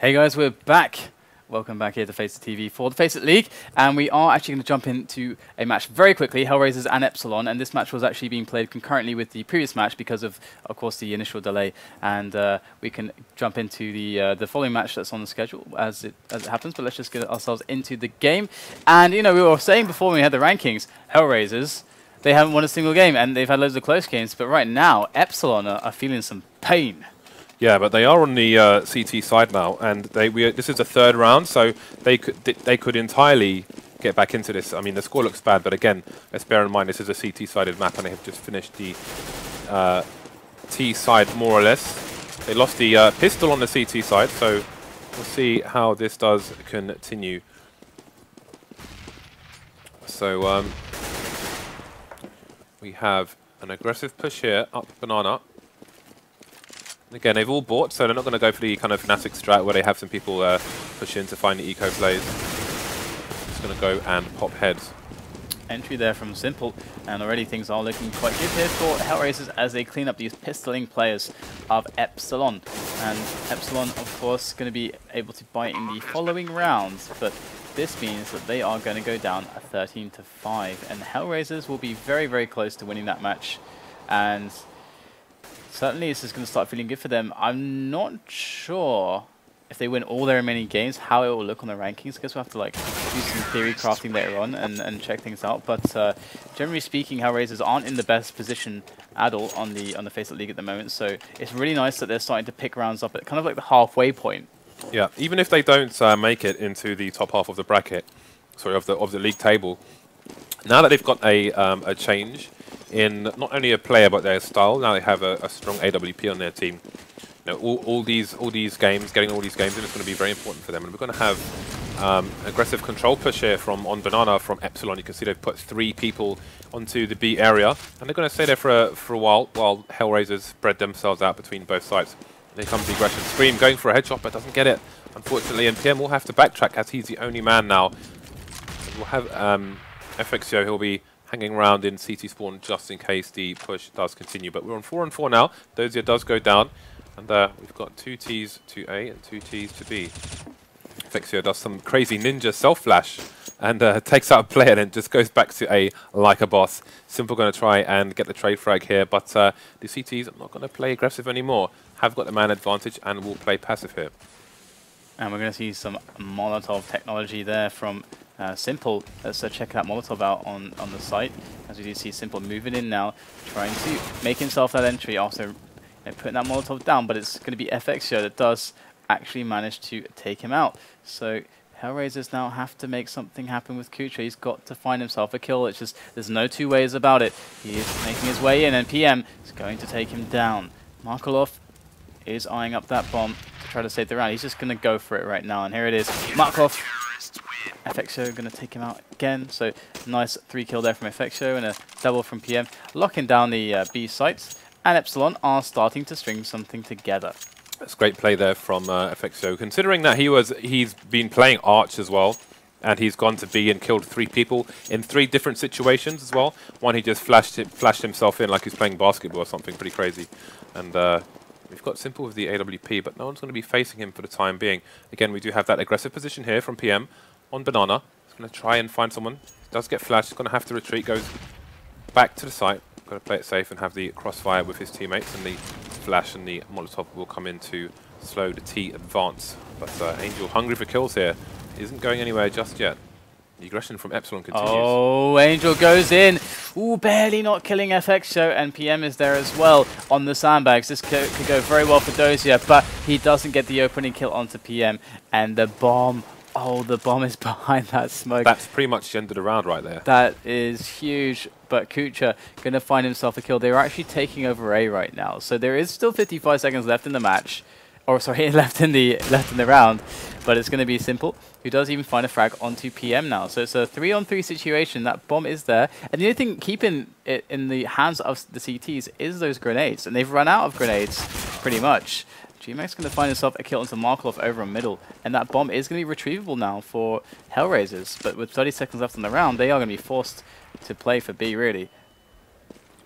Hey guys, we're back. Welcome back here to FaceitTV for the FACEIT League, and we are actually going to jump into a match very quickly, HellRaisers and Epsilon, and this match was actually being played concurrently with the previous match because of course, the initial delay, and we can jump into the following match that's on the schedule as it happens, but let's just get ourselves into the game. And, you know, we were saying before when we had the rankings, HellRaisers, they haven't won a single game, and they've had loads of close games, but right now, Epsilon are feeling some pain. Yeah, but they are on the CT side now, and this is the third round, so they could entirely get back into this. I mean, the score looks bad, but again, let's bear in mind this is a CT-sided map, and they have just finished the T side more or less. They lost the pistol on the CT side, so we'll see how this does continue. So we have an aggressive push here up banana. Again, they've all bought, so they're not going to go for the kind of Fnatic strat where they have some people push in to find the eco plays. Just going to go and pop heads. Entry there from Simple, and already things are looking quite good here for HellRaisers as they clean up these pistoling players of Epsilon. And Epsilon, of course, going to be able to bite in the following rounds, but this means that they are going to go down a 13-5, and HellRaisers will be very, very close to winning that match. And certainly this is going to start feeling good for them. I'm not sure if they win all their remaining games, how it will look on the rankings. I guess we'll have to like do some theory crafting later on and check things out. But generally speaking, HellRaisers aren't in the best position at all on the FACEIT League at the moment. So it's really nice that they're starting to pick rounds up at kind of like the halfway point. Yeah, even if they don't make it into the top half of the bracket, sorry, of the league table, now that they've got a change in not only a player but their style, now they have a strong AWP on their team. You know, all these games, getting all these games in is going to be very important for them, and we're going to have aggressive control push here on banana from Epsilon. You can see they've put 3 people onto the B area, and they're going to stay there for a while HellRaisers spread themselves out between both sides. And here comes the aggression. Scream going for a headshot, but doesn't get it, unfortunately, and PM will have to backtrack as he's the only man now. We'll have FACEIT, he'll be hanging around in CT spawn just in case the push does continue. But we're on 4-on-4 now. Dosia does go down. And we've got 2 Ts to A and 2 Ts to B. FACEIT does some crazy ninja self-flash and takes out a player and then just goes back to A like a boss. Simple going to try and get the trade frag here, but the CTs are not going to play aggressive anymore. Have got the man advantage and will play passive here. And we're going to see some Molotov technology there from Simple. Let's check that Molotov out on the site. As we do see Simple moving in now, trying to make himself that entry after putting that Molotov down, but it's going to be FACEIT that does actually manage to take him out. So HellRaisers now have to make something happen with kucher. He's got to find himself a kill. It's just, there's no two ways about it. He is making his way in, and PM is going to take him down. Markelov is eyeing up that bomb to try to save the round. He's just going to go for it right now, and here it is. Markelov. FACEIT going to take him out again. So nice 3 kill there from FACEIT and a double from PM, locking down the B sites. And Epsilon are starting to string something together. That's great play there from FACEIT, considering that he's been playing Arch as well, and he's gone to B and killed 3 people in 3 different situations as well. One, he just flashed himself in like he's playing basketball or something pretty crazy. And we've got Simple with the AWP, but no one's going to be facing him for the time being. Again, we do have that aggressive position here from PM on banana. He's going to try and find someone. He does get flashed. He's going to have to retreat. Goes back to the site. Got to play it safe and have the crossfire with his teammates, and the flash and the Molotov will come in to slow the T advance. But Angel, hungry for kills here, isn't going anywhere just yet. The aggression from Epsilon continues. Oh, Angel goes in. Ooh, barely not killing FACEIT, and PM is there as well on the sandbags. This could go very well for Dosia, but he doesn't get the opening kill onto PM, and the bomb. Oh, the bomb is behind that smoke. That's pretty much ended the round right there. That is huge, but kucher going to find himself a kill. They're actually taking over A right now, so there is still 55 seconds left in the match. Or sorry, left in the round, but it's going to be Simple, who does even find a frag onto PM now. So it's a 3-on-3 situation. That bomb is there, and the only thing keeping it in the hands of the CTs is those grenades, and they've run out of grenades pretty much. GMX going to find himself a kill onto Markelov over in middle, and that bomb is going to be retrievable now for HellRaisers. But with 30 seconds left on the round, they are going to be forced to play for B, really.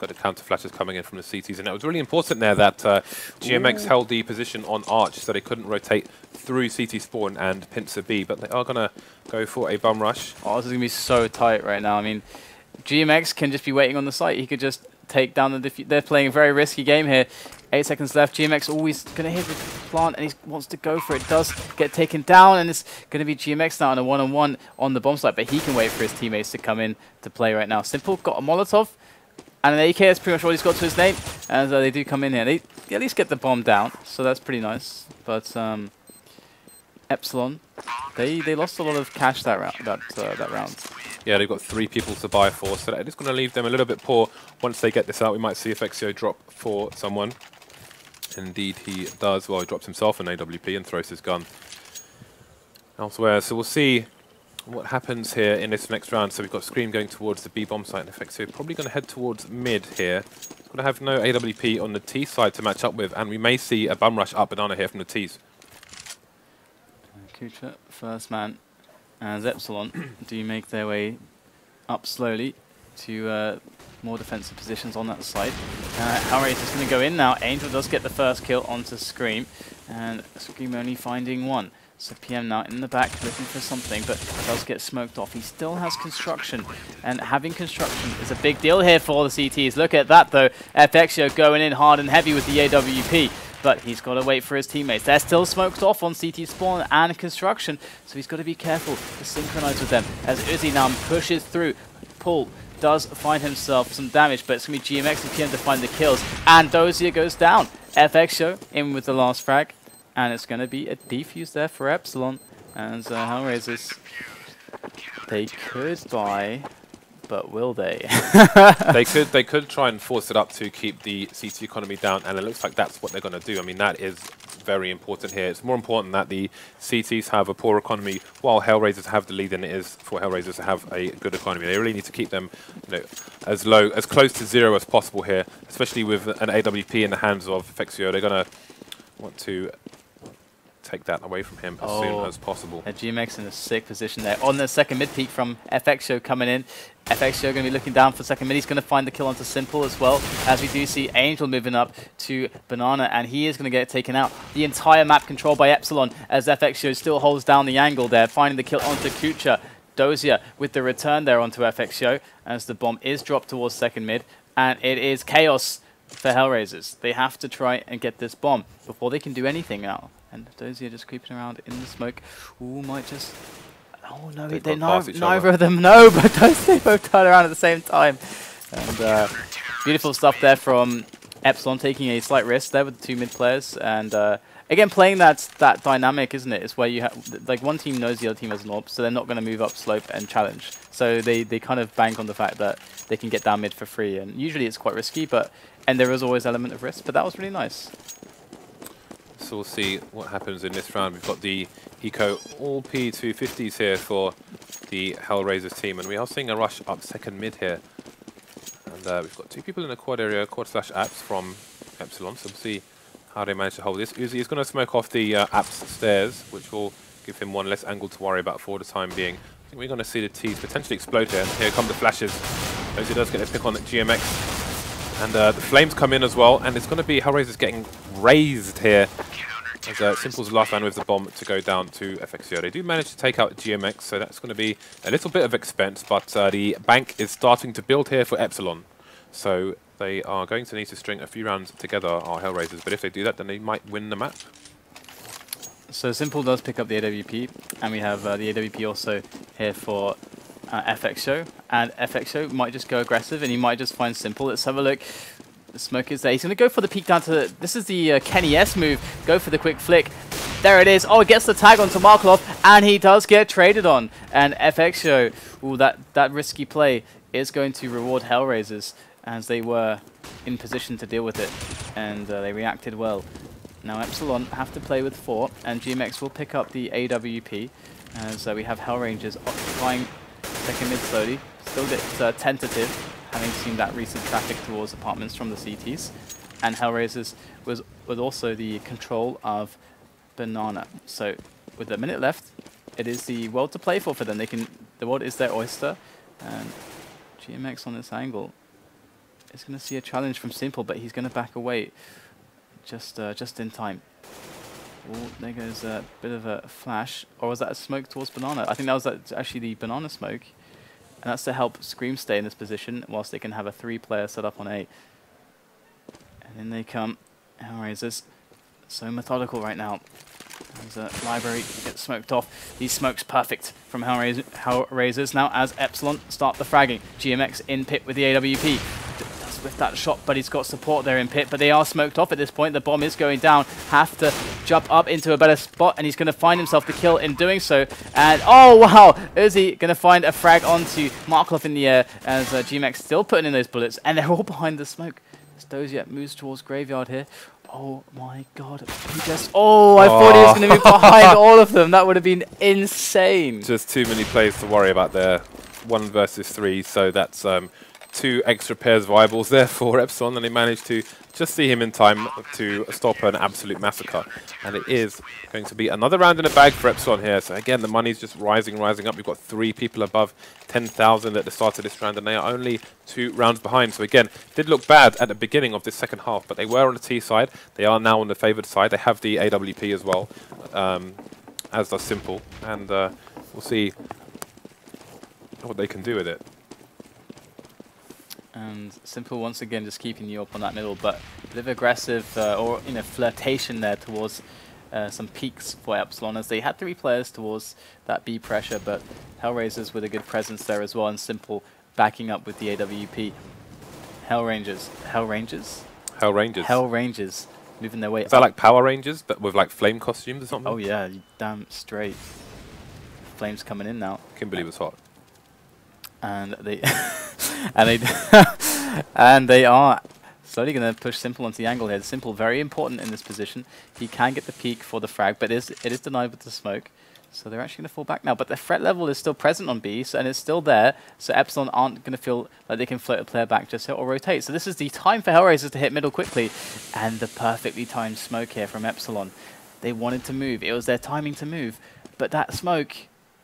got the counter flashes coming in from the CTs, and it was really important there that GMX held the position on Arch so they couldn't rotate through CT spawn and pincer B, but they are going to go for a bum rush. Oh, this is going to be so tight right now. I mean, GMX can just be waiting on the site. He could just take down the defuse. They're playing a very risky game here. 8 seconds left. GMX always going to hit the plant, and he wants to go for it. Does get taken down, and it's going to be GMX now on a one-on-one on the bomb site, but he can wait for his teammates to come in to play right now. Simple got a Molotov, and an AK is pretty much all he's got to his name, and they do come in here. They at least get the bomb down, so that's pretty nice. But Epsilon, they lost a lot of cash that round. Yeah, they've got 3 people to buy for, so that is going to leave them a little bit poor. Once they get this out, we might see FaceitTV drop for someone. Indeed, he does. Well, he drops himself an AWP and throws his gun elsewhere. So we'll see what happens here in this next round. So we've got Scream going towards the B bomb site, and FaceitTV probably going to head towards mid here. Going to have no AWP on the T side to match up with, and we may see a bum rush up banana here from the Ts. Kucher, first man, as Epsilon do make their way up slowly to more defensive positions on that side. HellRaisers is going to go in now. Angel does get the first kill onto Scream, and Scream only finding one. So PM now in the back looking for something, but does get smoked off. He still has construction, and having construction is a big deal here for the CTs. Look at that though. FaceitTV going in hard and heavy with the AWP. But he's got to wait for his teammates. They're still smoked off on CT spawn and construction, so he's got to be careful to synchronize with them. As Uzzziii now pushes through, Paul does find himself some damage, but it's going to be GMX and PM to find the kills. And Dosia goes down. FaceitTV in with the last frag, and it's going to be a defuse there for Epsilon. And HellRaisers, they could buy, but will they? They could try and force it up to keep the CT economy down, and it looks like that's what they're going to do. I mean, that is very important here. It's more important that the CTs have a poor economy while HellRaisers have the lead than it is for HellRaisers to have a good economy. They really need to keep them, you know, as close to 0 as possible here, especially with an AWP in the hands of FaceitTV. They're going to want to take that away from him as soon as possible. GMX in a sick position there. On the second mid peak from FaceitTV coming in. FaceitTV going to be looking down for second mid. He's going to find the kill onto Simple as well, as we do see Angel moving up to Banana, and he is going to get taken out. The entire map controlled by Epsilon, as FaceitTV still holds down the angle there, finding the kill onto Kucher. Dosia with the return there onto FaceitTV, as the bomb is dropped towards second mid, and it is chaos for HellRaisers. They have to try and get this bomb before they can do anything now. And Dosia just creeping around in the smoke. Ooh, might just... Oh no, neither of them know, but they both turn around at the same time. And beautiful stuff there from Epsilon, taking a slight risk there with the 2 mid players. And again, playing that dynamic, isn't it? It's where you have, like, one team knows the other team has an AWP, so they're not going to move up slope and challenge. So they kind of bank on the fact that they can get down mid for free. And usually it's quite risky, and there is always an element of risk, but that was really nice. So we'll see what happens in this round. We've got the Eco all P250s here for the HellRaisers team, and we are seeing a rush up second mid here. And we've got 2 people in the quad area, quad/apps from Epsilon, so we'll see how they manage to hold this. Uzzziii is going to smoke off the apps stairs, which will give him one less angle to worry about for the time being. I think we're going to see the T's potentially explode here. Here come the flashes. Dosia does get a pick on GMX. And the flames come in as well, and it's going to be HellRaisers getting raised here. As Simple's last man with the bomb to go down to FaceitTV. They do manage to take out GMX, so that's going to be a little bit of expense, but the bank is starting to build here for Epsilon. So they are going to need to string a few rounds together, our HellRaisers, but if they do that, then they might win the map. So Simple does pick up the AWP, and we have the AWP also here for FaceitTV, and FaceitTV might just go aggressive, and he might just find Simple. Let's have a look. The smoke is there. He's going to go for the peek down to... This is the Kenny S move. Go for the quick flick. There it is. Oh, it gets the tag onto Markelov, and he does get traded on. And FaceitTV, ooh, that risky play is going to reward HellRaisers, as they were in position to deal with it, and they reacted well. Now Epsilon have to play with 4, and GMX will pick up the AWP, as we have HellRaisers occupying second mid slowly. Still a bit tentative, having seen that recent traffic towards apartments from the CTs. And HellRaisers was also the control of Banana. So with a minute left, it is the world to play for them. The world is their oyster, and GMX on this angle is going to see a challenge from Simple, but he's going to back away just in time. Oh, there goes a bit of a flash. Or was that a smoke towards Banana? I think that was actually the Banana smoke. And that's to help Scream stay in this position whilst they can have a 3-player set up on A. And in they come. HellRaisers. So methodical right now. As Library gets smoked off. These smokes perfect from HellRaisers. Now as Epsilon start the fragging. GMX in pit with the AWP. Does with that shot, but he's got support there in pit. But they are smoked off at this point. The bomb is going down. Have to jump up into a better spot, and he's going to find himself the kill in doing so. And oh wow, Uzzziii going to find a frag onto Markelov in the air as GMX still putting in those bullets, and they're all behind the smoke. Dosia moves towards Graveyard here. Oh my god. He just... Oh, I thought he was going to move behind all of them. That would have been insane. Just too many players to worry about there. 1 versus 3, so that's 2 extra pairs of eyeballs there for Epsilon, and they managed to just see him in time to stop an absolute massacre. And it is going to be another round in the bag for Epsilon here. So again, the money's just rising up. We've got 3 people above 10,000 at the start of this round, and they are only 2 rounds behind. So again, did look bad at the beginning of this second half, but they were on the T side. They are now on the favoured side. They have the AWP as well, as does Simple. And we'll see what they can do with it. And Simple once again just keeping you up on that middle, but a bit of aggressive or flirtation there towards some peaks for Epsilon, as they had 3 players towards that B pressure, but HellRaisers with a good presence there as well, and Simple backing up with the AWP. HellRaisers moving their way up. Is that like Power Rangers, but with like flame costumes or something? Oh yeah, damn straight. Flames coming in now. Kimberly was hot. And they and they are slowly going to push Simple onto the angle here. Simple very important in this position. He can get the peak for the frag, but it is denied with the smoke. So they're actually going to fall back now. But the threat level is still present on B, and it's still there. So Epsilon aren't going to feel like they can float a player back just hit or rotate. So this is the time for HellRaisers to hit middle quickly, and the perfectly timed smoke here from Epsilon. They wanted to move. It was their timing to move, but that smoke,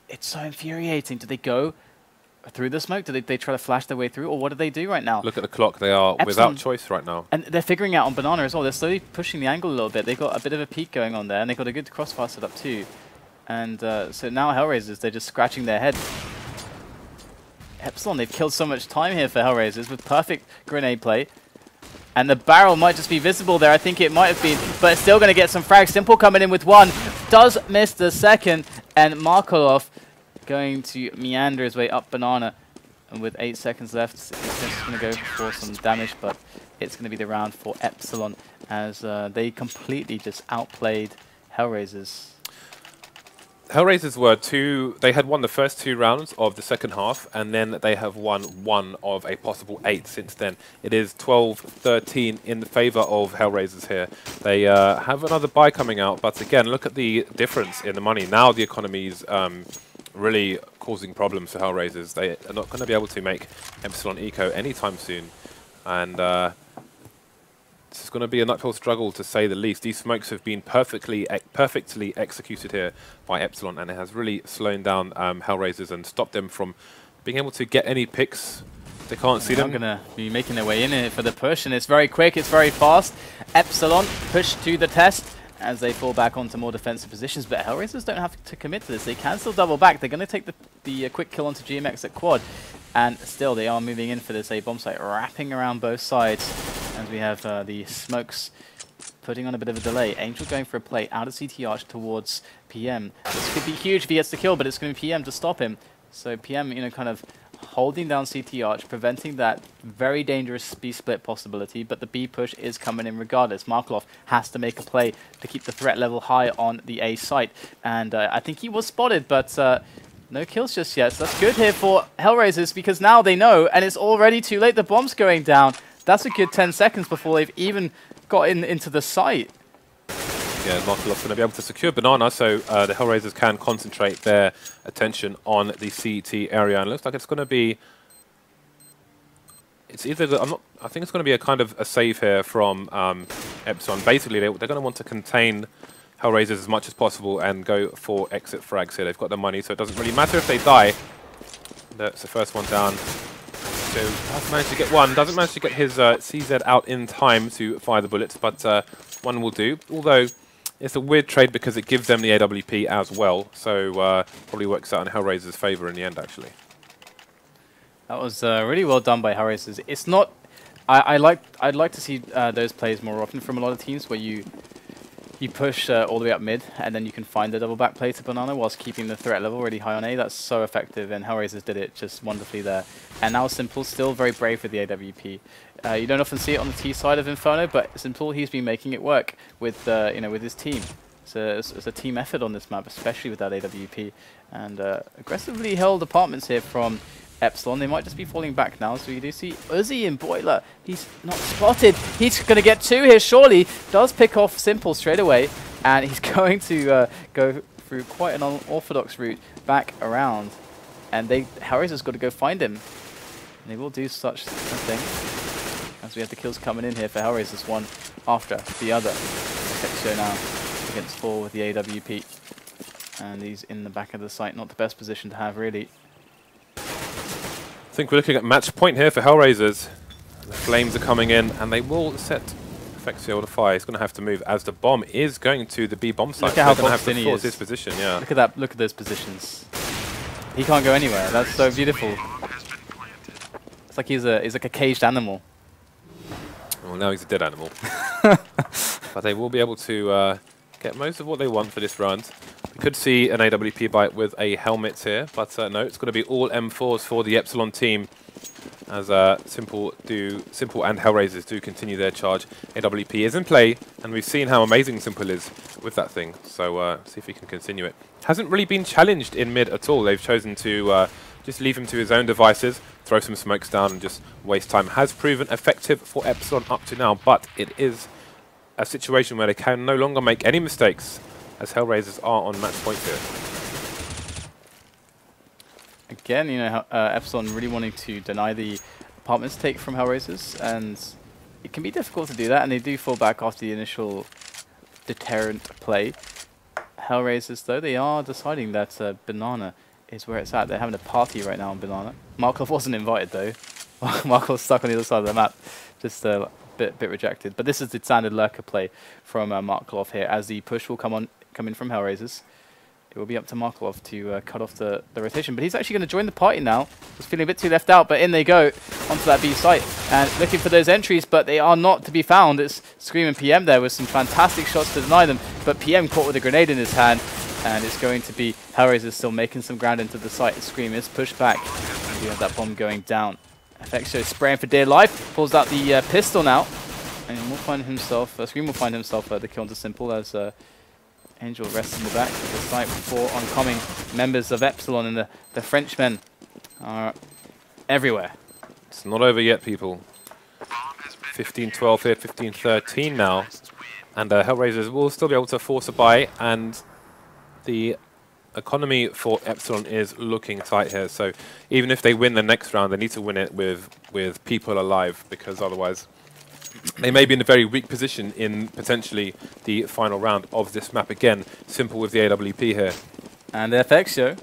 it's so infuriating. Do they go through the smoke? Do they try to flash their way through, or what do they do right now? Look at the clock. They are Epsilon, without choice right now. And they're figuring out on Banana as well. They're slowly pushing the angle a little bit. They've got a bit of a peak going on there, and they've got a good crossfire set up too. And so now HellRaisers, they're just scratching their head. Epsilon, they've killed so much time here for HellRaisers with perfect grenade play. And the barrel might just be visible there. I think it might have been, but it's still going to get some frags. Simple coming in with 1. Does miss the second, and Markelov going to meander his way up Banana, and with 8 seconds left, it's just going to go for some damage, but it's going to be the round for Epsilon as they completely just outplayed HellRaisers. HellRaisers were they had won the first 2 rounds of the second half, and then they have won 1 of a possible 8 since then. It is 12-13 in the favour of HellRaisers here. They have another buy coming out, but again, look at the difference in the money. Now the economy's really causing problems for HellRaisers. They are not going to be able to make Epsilon Eco anytime soon, and this is going to be an uphill struggle to say the least. These smokes have been perfectly executed here by Epsilon, and it has really slowed down HellRaisers and stopped them from being able to get any picks. They can't see them. They're going to be making their way in here for the push, and it's very quick, it's very fast. Epsilon push to the test as they fall back onto more defensive positions, but HellRaisers don't have to commit to this. They can still double back. They're going to take the quick kill onto GMX at quad, and still they are moving in for this A bomb site, wrapping around both sides as we have the smokes putting on a bit of a delay. Angel going for a play out of CT Arch towards PM. This could be huge if he gets the kill, but it's going to be PM to stop him. So PM, kind of holding down CT Arch, preventing that very dangerous B split possibility, but the B push is coming in regardless. Markelov has to make a play to keep the threat level high on the A site, and I think he was spotted, but no kills just yet. So that's good here for HellRaisers, because now they know, and it's already too late. The bomb's going down. That's a good 10 seconds before they've even got into the site. Yeah, Markelov's going to be able to secure Banana, so the HellRaisers can concentrate their attention on the CT area. And it looks like it's going to be... It's either... I think it's going to be a kind of a save here from Epsilon. Basically, they're going to want to contain HellRaisers as much as possible and go for exit frags here. They've got the money, so it doesn't really matter if they die. That's the first one down. FaceitTV does manage to get one. Doesn't manage to get his CZ out in time to fire the bullets, but one will do. Although it's a weird trade because it gives them the AWP as well, so probably works out in HellRaisers' favor in the end, actually. That was really well done by HellRaisers. It's not. I'd like to see those plays more often from a lot of teams where you push all the way up mid and then you can find the double back play to Banana whilst keeping the threat level really high on A. That's so effective, and HellRaisers did it just wonderfully there. And now Simple still very brave with the AWP. You don't often see it on the T side of Inferno, but Simple, he's been making it work with with his team. It's a team effort on this map, especially with that AWP. And aggressively held apartments here from Epsilon. They might just be falling back now, so you do see Uzzziii in Boiler. He's not spotted. He's going to get two here, surely. Does pick off Simple straight away, and he's going to go through quite an unorthodox route back around. And HellRaisers got to go find him. And they will do such a thing, as we have the kills coming in here for HellRaisers, one after the other. FaceitTV now against 4 with the AWP. And he's in the back of the site, not the best position to have, really. I think we're looking at match point here for HellRaisers. The flames are coming in, and they will set FaceitTV to fire. He's going to have to move as the bomb is going to the B bomb site. Look at how going to have to force his position. Yeah. Look at that. Look at those positions. He can't go anywhere. That's so beautiful. It's like he's like a caged animal. Well, now he's a dead animal. But they will be able to get most of what they want for this round. We could see an AWP bite with a helmet here, but no, it's going to be all M4s for the Epsilon team, as Simple and HellRaisers do continue their charge. AWP is in play, and we've seen how amazing Simple is with that thing, so see if he can continue it. Hasn't really been challenged in mid at all. They've chosen to just leave him to his own devices, throw some smokes down and just waste time. Has proven effective for Epsilon up to now, but it is a situation where they can no longer make any mistakes, as HellRaisers are on match point here. Again, Epsilon really wanting to deny the apartments take from HellRaisers, and it can be difficult to do that, and they do fall back after the initial deterrent play. HellRaisers, though, they are deciding that Banana is where it's at. They're having a party right now on Banana. Markelov wasn't invited, though. Markelov's stuck on the other side of the map, just bit rejected. But this is the standard lurker play from Markelov here, as the push will come in from HellRaisers. It will be up to Markelov to cut off the rotation, but he's actually going to join the party now. Was feeling a bit too left out, but in they go onto that B site and looking for those entries, but they are not to be found. It's Scream and PM there with some fantastic shots to deny them, but PM caught with a grenade in his hand, and it's going to be HellRaisers still making some ground into the site. Scream is pushed back, and we have that bomb going down. FaceitTV spraying for dear life, pulls out the pistol now, and will find himself, Scream will find himself the kill onto Simple, as Angel rests in the back of the site for oncoming members of Epsilon, and the Frenchmen are everywhere. It's not over yet, people. 15-12 here, 15-13 now, and HellRaisers will still be able to force a buy, and the economy for Epsilon is looking tight here. So even if they win the next round, they need to win it with people alive, because otherwise they may be in a very weak position in potentially the final round of this map. Again, Simple with the AWP here. And FaceitTV.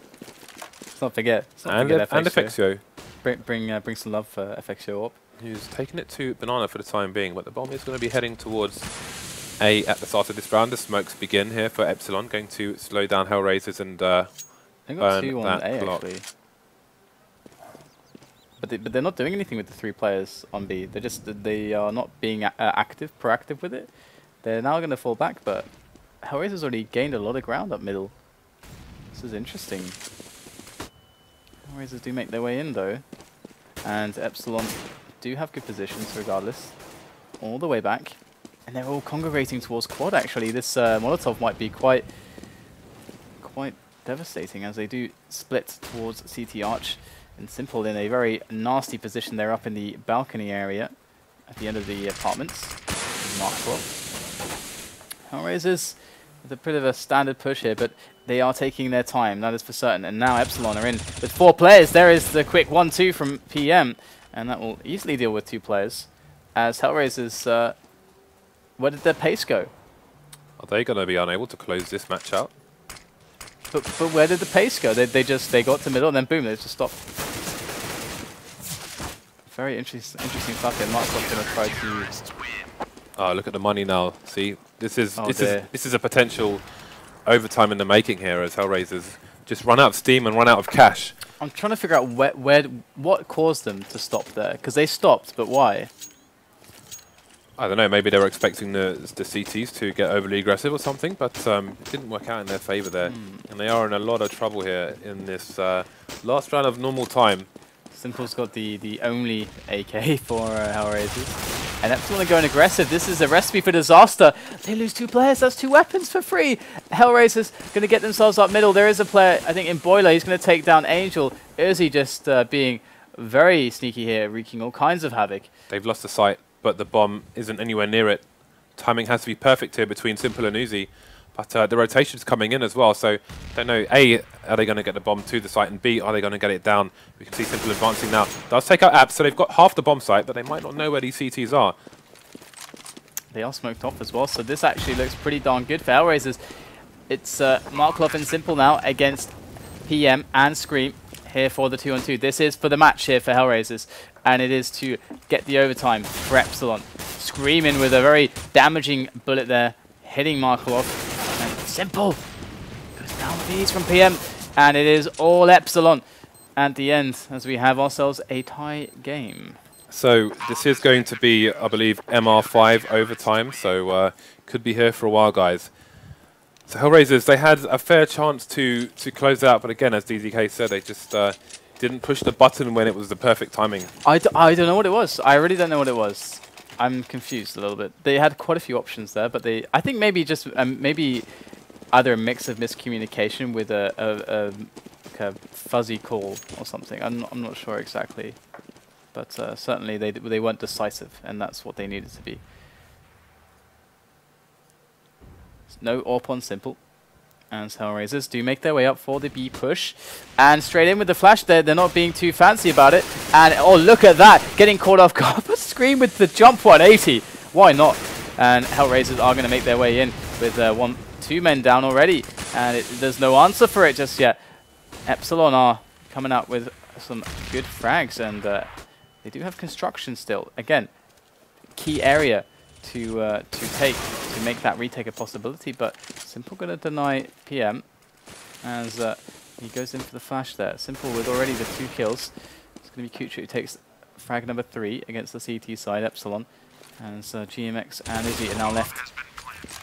Let's not forget. And FaceitTV. Bring some love for FaceitTV up. Who's taken it to Banana for the time being, but the bomb is going to be heading towards A at the start of this round. The smokes begin here for Epsilon, going to slow down HellRaisers and they got 2 on A block. actually. But they're not doing anything with the 3 players on B. They are not being proactive with it. They're now going to fall back, but HellRaisers already gained a lot of ground up middle. This is interesting. HellRaisers do make their way in though, and Epsilon do have good positions regardless, all the way back, and they're all congregating towards quad. Actually, this Molotov might be quite devastating, as they do split towards CT Arch. And Simple in a very nasty position. They're up in the balcony area at the end of the apartments. Markelov. HellRaisers with a bit of a standard push here, but they are taking their time, that is for certain. And now Epsilon are in with 4 players. There is the quick 1-2 from PM, and that will easily deal with 2 players. As HellRaisers, where did their pace go? Are they going to be unable to close this match out? But where did the pace go? They got to middle and then boom, they just stopped. very interesting stuff here. Markeloff's going to try to... Oh, look at the money now. See, this is Oh, this is a potential overtime in the making here as HellRaisers just run out of steam and run out of cash. I'm trying to figure out what caused them to stop there, because they stopped, but why? I don't know, maybe they were expecting the CTs to get overly aggressive or something, but it didn't work out in their favor there. And they are in a lot of trouble here in this last round of normal time. Simple's got the only AK for HellRaisers. And Epsilon are going aggressive. This is a recipe for disaster. They lose 2 players. That's 2 weapons for free. HellRaisers going to get themselves up middle. There is a player, I think, in Boiler. He's going to take down Angel. Uzzziii just being very sneaky here, wreaking all kinds of havoc. They've lost the sight, but the bomb isn't anywhere near it. Timing has to be perfect here between Simple and Uzzziii. But the rotation's coming in as well, so don't know, A, are they going to get the bomb to the site, and B, are they going to get it down? We can see Simple advancing now. Does take out Abs, so they've got half the bomb site, but they might not know where these CTs are. They are smoked off as well, so this actually looks pretty darn good for HellRaisers. It's Markelov and Simple now against PM and Scream here for the 2-on-2. This is for the match here for HellRaisers, and it is to get the overtime for Epsilon. Screaming with a very damaging bullet there, hitting Markelov. Simple goes down with ease from PM, and it is all Epsilon at the end as we have ourselves a tie game. So this is going to be, I believe, MR5 overtime, so could be here for a while, guys. So HellRaisers, they had a fair chance to close out, but again, as DZK said, they just didn't push the button when it was the perfect timing. I don't know what it was. I really don't know what it was. I'm confused a little bit. They had quite a few options there, but I think maybe just maybe either a mix of miscommunication with a fuzzy call or something. I'm not sure exactly, but certainly they weren't decisive, and that's what they needed to be. No AWP on Simple, and HellRaisers do make their way up for the B push, and straight in with the flash there. They're not being too fancy about it, and oh, look at that, getting caught off guard. But Scream with the jump 180, why not? And HellRaisers are going to make their way in with 2 men down already, and there's no answer for it just yet. Epsilon are coming out with some good frags, and they do have construction still. Again, key area to take to make that retake a possibility, but Simple going to deny PM as he goes in for the flash there. Simple with already the 2 kills. It's going to be Kucher who takes frag number 3 against the CT side, Epsilon, and GMX and Uzzziii are now left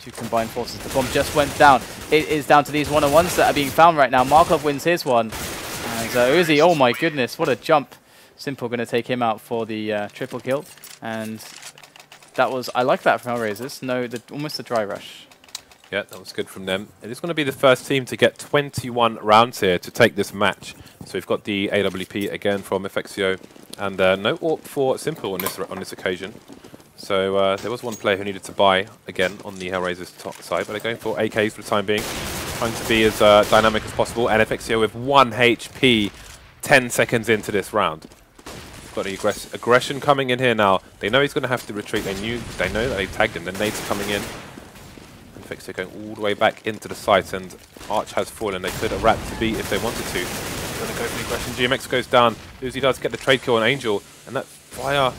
to combine forces. The bomb just went down. It is down to these one-on-ones that are being found right now. Markelov wins his one. And Uzzziii, oh my goodness, what a jump. Simple going to take him out for the triple kill. And that was, I like that from HellRaisers. No, almost a dry rush. Yeah, that was good from them. It is going to be the first team to get 21 rounds here to take this match. So we've got the AWP again from FACEIT, and no AWP for Simple on this occasion. So there was one player who needed to buy again on the HellRaisers top side, but they're going for AKs for the time being, trying to be as dynamic as possible. And FACEIT with 1 HP, 10 seconds into this round. Got the aggression coming in here now. They know he's going to have to retreat. They know that they tagged him. The nades are coming in. And FACEIT going all the way back into the site, and Arch has fallen. They could have wrapped to beat if they wanted to. They're going to go for the aggression. GMX goes down. Uzzziii does get the trade kill on Angel, and that fire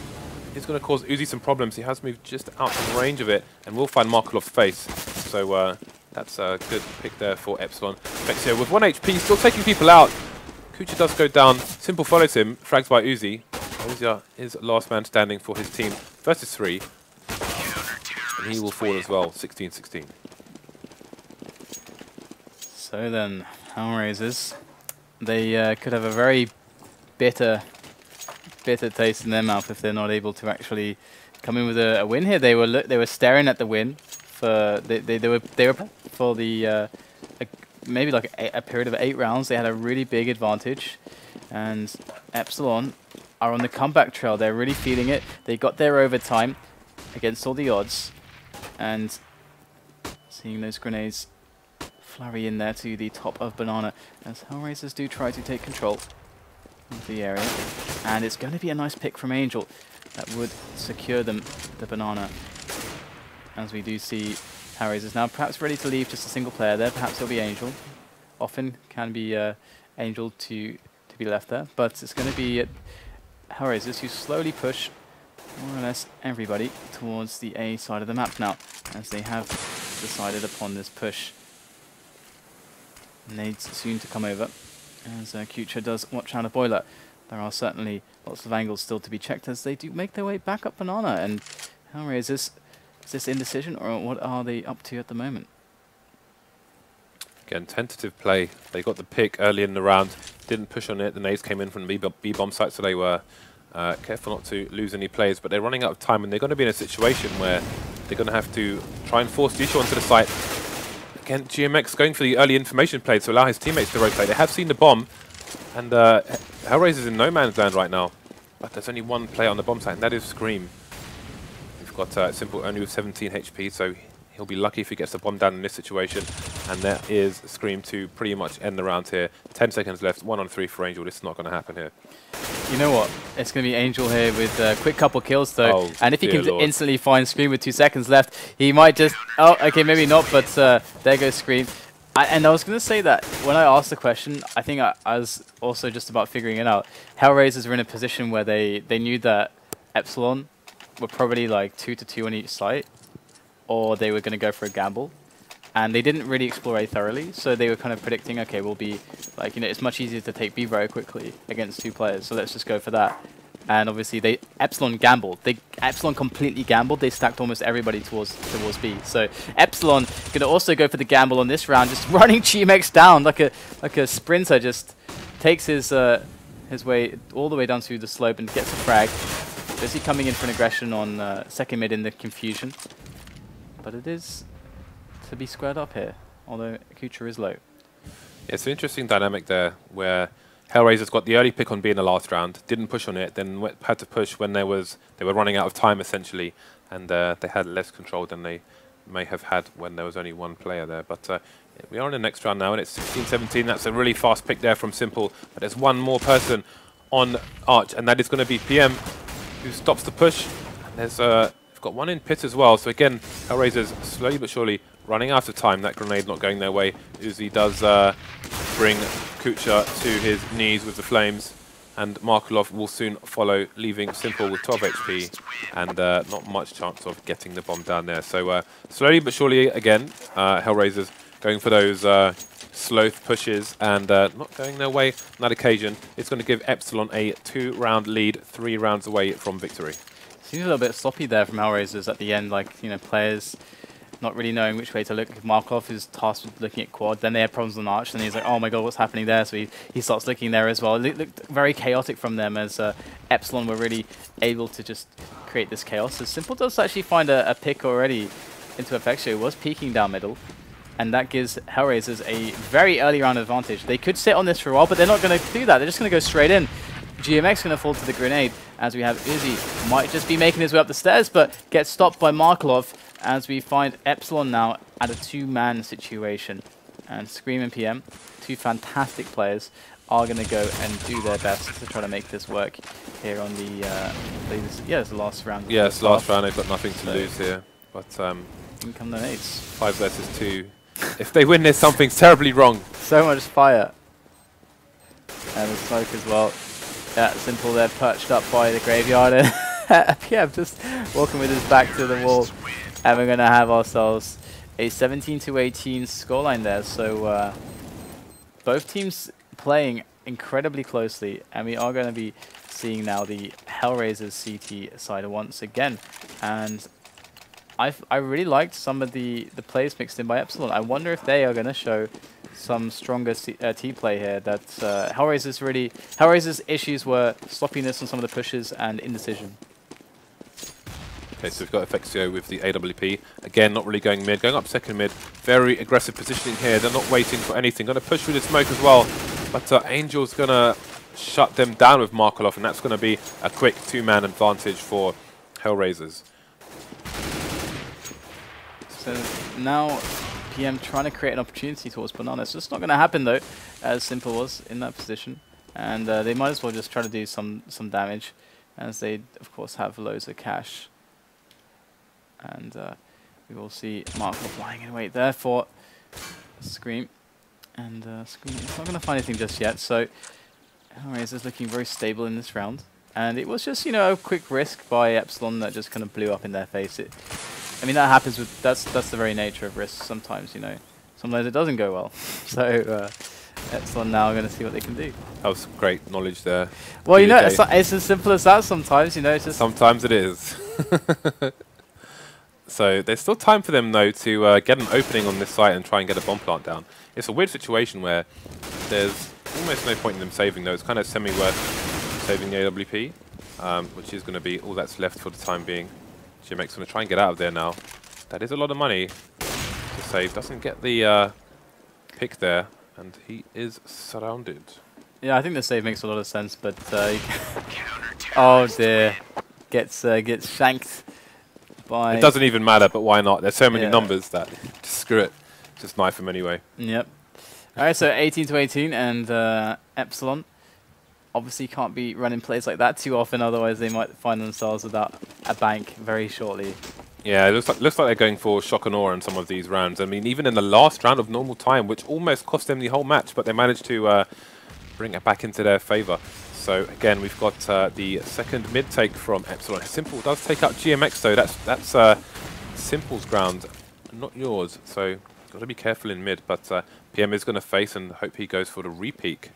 is going to cause Uzzziii some problems. He has moved just out of range of it, and will find Markelov's face. So that's a good pick there for Epsilon. FACEIT with 1 HP, still taking people out. Kucher does go down. Simple follows him, fragged by Uzzziii. Dosia is last man standing for his team versus 3. And he will fall as well, 16-16. So then, HellRaisers, they could have a very bitter taste in their mouth if they're not able to actually come in with a win here. They were staring at the win for they were for the maybe like a period of 8 rounds. They had a really big advantage, and Epsilon are on the comeback trail. They're really feeling it. They got their overtime against all the odds, and seeing those grenades flurry in there to the top of Banana as HellRaisers do try to take control of the area. And it's going to be a nice pick from Angel that would secure them the Banana, as we do see HellRaisers now perhaps ready to leave just a single player there. Perhaps it'll be Angel. Often can be Angel to be left there, but it's going to be HellRaisers, who slowly push more or less everybody towards the A side of the map now, as they have decided upon this push. Nades soon to come over, as Kucher does watch out a boiler. There are certainly lots of angles still to be checked as they do make their way back up Banana. And HellRaisers, is this indecision, or what are they up to at the moment? Again, tentative play. They got the pick early in the round, didn't push on it. The nades came in from the B-bomb site, so they were careful not to lose any players. But they're running out of time, and they're going to be in a situation where they're going to have to try and force Dosia onto the site. Again, GMX going for the early information play to allow his teammates to rotate. They have seen the bomb, and HellRaisers in no man's land right now. But there's only one player on the bomb site, and that is Scream. We've got Simple only with 17 HP, so he'll be lucky if he gets the bomb down in this situation. And there is Scream to pretty much end the round here. 10 seconds left, 1 on 3 for Angel. This is not going to happen here. You know what? It's going to be Angel here with a quick couple kills, though. Oh, and if he can Lord. instantly find Scream with 2 seconds left, he might just... Oh, okay, maybe not, but there goes Scream. And I was going to say that when I asked the question, I think I was also just about figuring it out. HellRaisers were in a position where they knew that Epsilon were probably like 2-2 on each site, or they were going to go for a gamble. And they didn't really explore A thoroughly, so they were kind of predicting, okay, we'll be, like, you know, it's much easier to take B very quickly against 2 players, so let's just go for that. And obviously, Epsilon gambled. Epsilon completely gambled. They stacked almost everybody towards B. So Epsilon going to also go for the gamble on this round, just running GMX down like a sprinter, just takes his way all the way down to the slope and gets a frag. Dosia coming in for an aggression on second mid in the confusion, but it is to be squared up here, although Kucher is low. Yeah, it's an interesting dynamic there, where HellRaisers got the early pick on B in the last round, didn't push on it, then had to push when they were running out of time essentially, and they had less control than they may have had when there was only one player there. But we are in the next round now, and it's 16-17. That's a really fast pick there from Simple, but there's one more person on Arch, and that is going to be PM, who stops the push. And there's we've got one in pit as well. So again, HellRaisers slowly but surely running out of time. That grenade not going their way. Uzzziii does bring Kucher to his knees with the flames, and Markelov will soon follow, leaving Simple with 12 HP and not much chance of getting the bomb down there. So slowly but surely again, HellRaisers going for those sloth pushes and not going their way on that occasion. It's going to give Epsilon a 2-round lead, 3 rounds away from victory. Seems a little bit sloppy there from HellRaisers at the end, like, you know, players not really knowing which way to look. Markelov is tasked with looking at quad, then they had problems on Arch, and he's like, oh my god, what's happening there? So he starts looking there as well. It looked very chaotic from them, as Epsilon were really able to just create this chaos. So Simple does actually find a pick already into FaceitTV. It was peeking down middle, and that gives HellRaisers a very early round advantage. They could sit on this for a while, but they're not going to do that. They're just going to go straight in. GMX going to fall to the grenade, as we have Uzzziii. Might just be making his way up the stairs, but gets stopped by Markelov, as we find Epsilon now at a 2-man situation. And Scream and PM, 2 fantastic players, are going to go and do their best to try to make this work here on the, it's the last round. Yeah, it's the last round. They've got nothing to lose here. But in come the nades. 5 versus 2. If they win this, something's terribly wrong. So much fire. And the smoke as well. Yeah, Simple there, perched up by the graveyard. And PM just walking with his back to the wall. And we're going to have ourselves a 17-18 scoreline there. So both teams playing incredibly closely. And we are going to be seeing now the HellRaisers CT side once again. And I really liked some of the plays mixed in by Epsilon. I wonder if they are going to show some stronger T-play here. That HellRaisers' issues were sloppiness on some of the pushes and indecision. Okay, so we've got FaceitTV with the AWP. Again, not really going mid, going up second mid. Very aggressive positioning here. They're not waiting for anything. Going to push through the smoke as well. But Angel's going to shut them down with Markelov, and that's going to be a quick 2-man advantage for HellRaisers. So now PM trying to create an opportunity towards Banana. It's just not going to happen though, as Simple was in that position. And they might as well just try to do some damage, as they of course have loads of cash. And we will see Markelov lying in wait there for Scream. And Scream is not going to find anything just yet, so HellRaisers looking very stable in this round. And it was just, you know, a quick risk by Epsilon that just kind of blew up in their face. I mean, that happens with, that's the very nature of risk sometimes, you know. Sometimes it doesn't go well. So Epsilon now are going to see what they can do. That was great knowledge there. Well, you know, it's as simple as that sometimes, you know. It's just sometimes it is. So there's still time for them, though, to get an opening on this site and try and get a bomb plant down. It's a weird situation where there's almost no point in them saving, though. It's kind of semi-worth saving the AWP, which is going to be all that's left for the time being. GMX going to try and get out of there now. That is a lot of money to save. Doesn't get the pick there, and he is surrounded. Yeah, I think the save makes a lot of sense, but oh dear, gets shanked by. It doesn't even matter, but why not? There's so many numbers that just screw it. Just knife him anyway. Yep. All right, so 18 to 18, and Epsilon obviously can't be running plays like that too often, otherwise they might find themselves without a bank very shortly. Yeah, it looks like they're going for shock and awe in some of these rounds. I mean, even in the last round of normal time, which almost cost them the whole match, but they managed to bring it back into their favor. So again, we've got the second mid take from Epsilon. Simple does take out GMX though. That's Simple's ground, not yours. So got to be careful in mid. But PM is going to face and hope he goes for the repeak.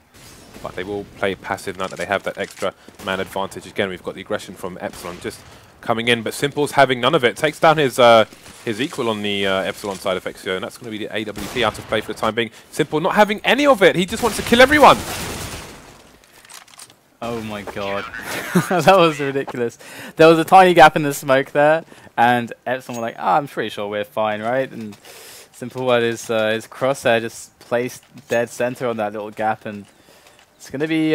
But they will play passive now that they have that extra man advantage. Again, we've got the aggression from Epsilon just coming in, but Simple's having none of it. Takes down his equal on the Epsilon side of FACEIT, and that's going to be the AWP out of play for the time being. Simple not having any of it. He just wants to kill everyone. Oh my god. That was ridiculous. There was a tiny gap in the smoke there, and Epsilon were like, I'm pretty sure we're fine, right? And Simple what his crosshair just placed dead center on that little gap, and it's going to be